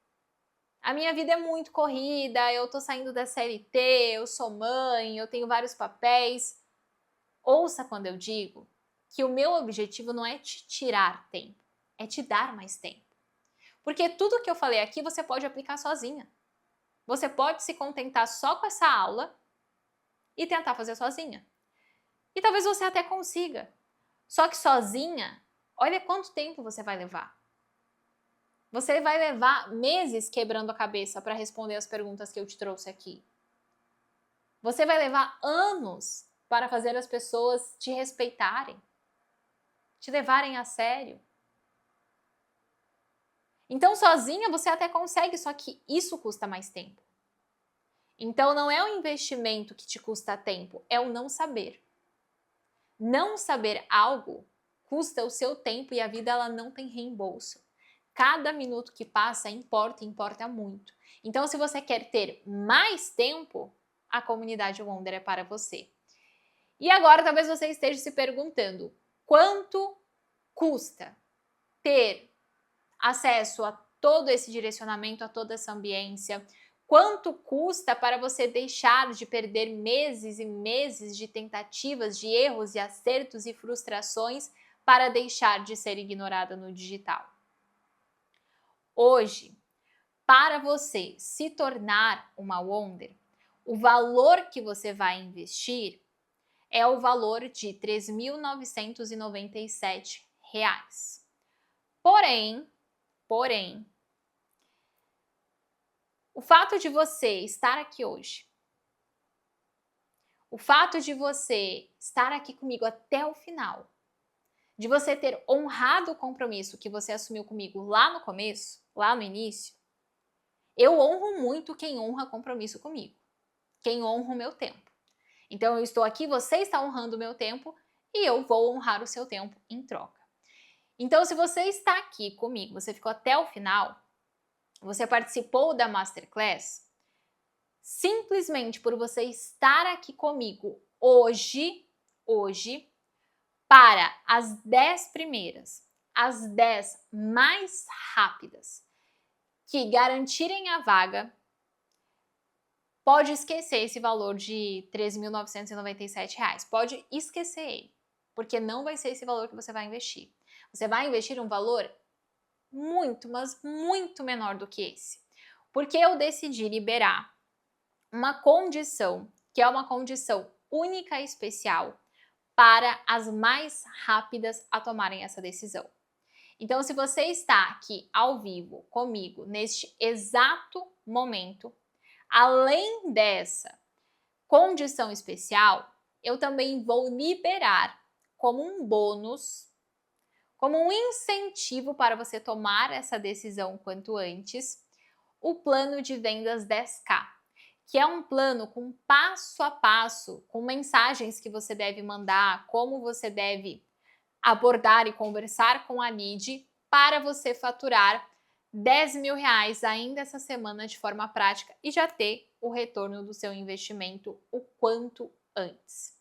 A minha vida é muito corrida, eu tô saindo da CLT, eu sou mãe, eu tenho vários papéis. Ouça quando eu digo que o meu objetivo não é te tirar tempo, é te dar mais tempo. Porque tudo que eu falei aqui você pode aplicar sozinha. Você pode se contentar só com essa aula e tentar fazer sozinha. E talvez você até consiga. Só que sozinha, olha quanto tempo você vai levar. Você vai levar meses quebrando a cabeça para responder as perguntas que eu te trouxe aqui. Você vai levar anos para fazer as pessoas te respeitarem, te levarem a sério. Então, sozinha você até consegue, só que isso custa mais tempo. Então, não é o investimento que te custa tempo, é o não saber. Não saber algo custa o seu tempo e a vida ela não tem reembolso. Cada minuto que passa importa, importa muito. Então, se você quer ter mais tempo, a comunidade Wonder é para você. E agora, talvez você esteja se perguntando, quanto custa ter acesso a todo esse direcionamento, a toda essa ambiência? Quanto custa para você deixar de perder meses e meses de tentativas, de erros e acertos e frustrações para deixar de ser ignorada no digital? Hoje, para você se tornar uma Wonder, o valor que você vai investir é o valor de R$ 3.997. Porém, o fato de você estar aqui hoje, o fato de você estar aqui comigo até o final, de você ter honrado o compromisso que você assumiu comigo lá no começo, lá no início, eu honro muito quem honra compromisso comigo, quem honra o meu tempo. Então eu estou aqui, você está honrando o meu tempo e eu vou honrar o seu tempo em troca. Então, se você está aqui comigo, você ficou até o final, você participou da Masterclass, simplesmente por você estar aqui comigo hoje, para as 10 primeiras, as 10 mais rápidas que garantirem a vaga, pode esquecer esse valor de R$ 3.997. Pode esquecer ele, porque não vai ser esse valor que você vai investir. Você vai investir um valor muito, mas muito menor do que esse. Porque eu decidi liberar uma condição, que é uma condição única e especial para as mais rápidas a tomarem essa decisão. Então, se você está aqui ao vivo comigo neste exato momento, além dessa condição especial, eu também vou liberar como um bônus, como um incentivo para você tomar essa decisão quanto antes, o plano de vendas 10K, que é um plano com passo a passo, com mensagens que você deve mandar, como você deve abordar e conversar com a lead para você faturar R$ 10.000 ainda essa semana de forma prática e já ter o retorno do seu investimento o quanto antes.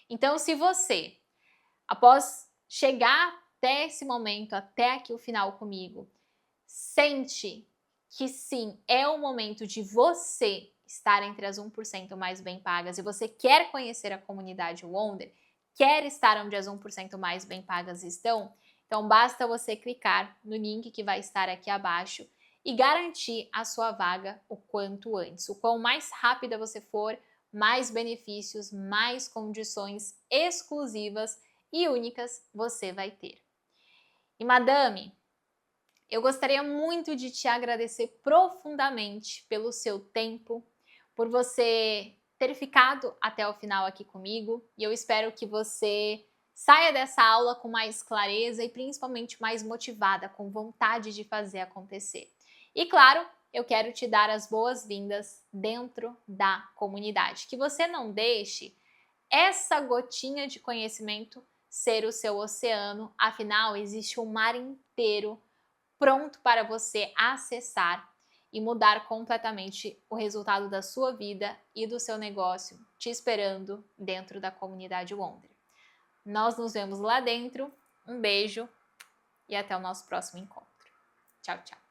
Então, se você, após chegar até esse momento, até aqui o final comigo, sente que sim, é o momento de você estar entre as 1% mais bem pagas e você quer conhecer a comunidade Wonder, quer estar onde as 1% mais bem pagas estão, então basta você clicar no link que vai estar aqui abaixo e garantir a sua vaga o quanto antes. O quão mais rápida você for, mais benefícios, mais condições exclusivas e únicas você vai ter. E madame, eu gostaria muito de te agradecer profundamente pelo seu tempo, por você ter ficado até o final aqui comigo, e eu espero que você saia dessa aula com mais clareza e principalmente mais motivada, com vontade de fazer acontecer. E claro, eu quero te dar as boas-vindas dentro da comunidade, que você não deixe essa gotinha de conhecimento ser o seu oceano, afinal existe um mar inteiro pronto para você acessar e mudar completamente o resultado da sua vida e do seu negócio te esperando dentro da comunidade Wonder. Nós nos vemos lá dentro, um beijo e até o nosso próximo encontro. Tchau, tchau!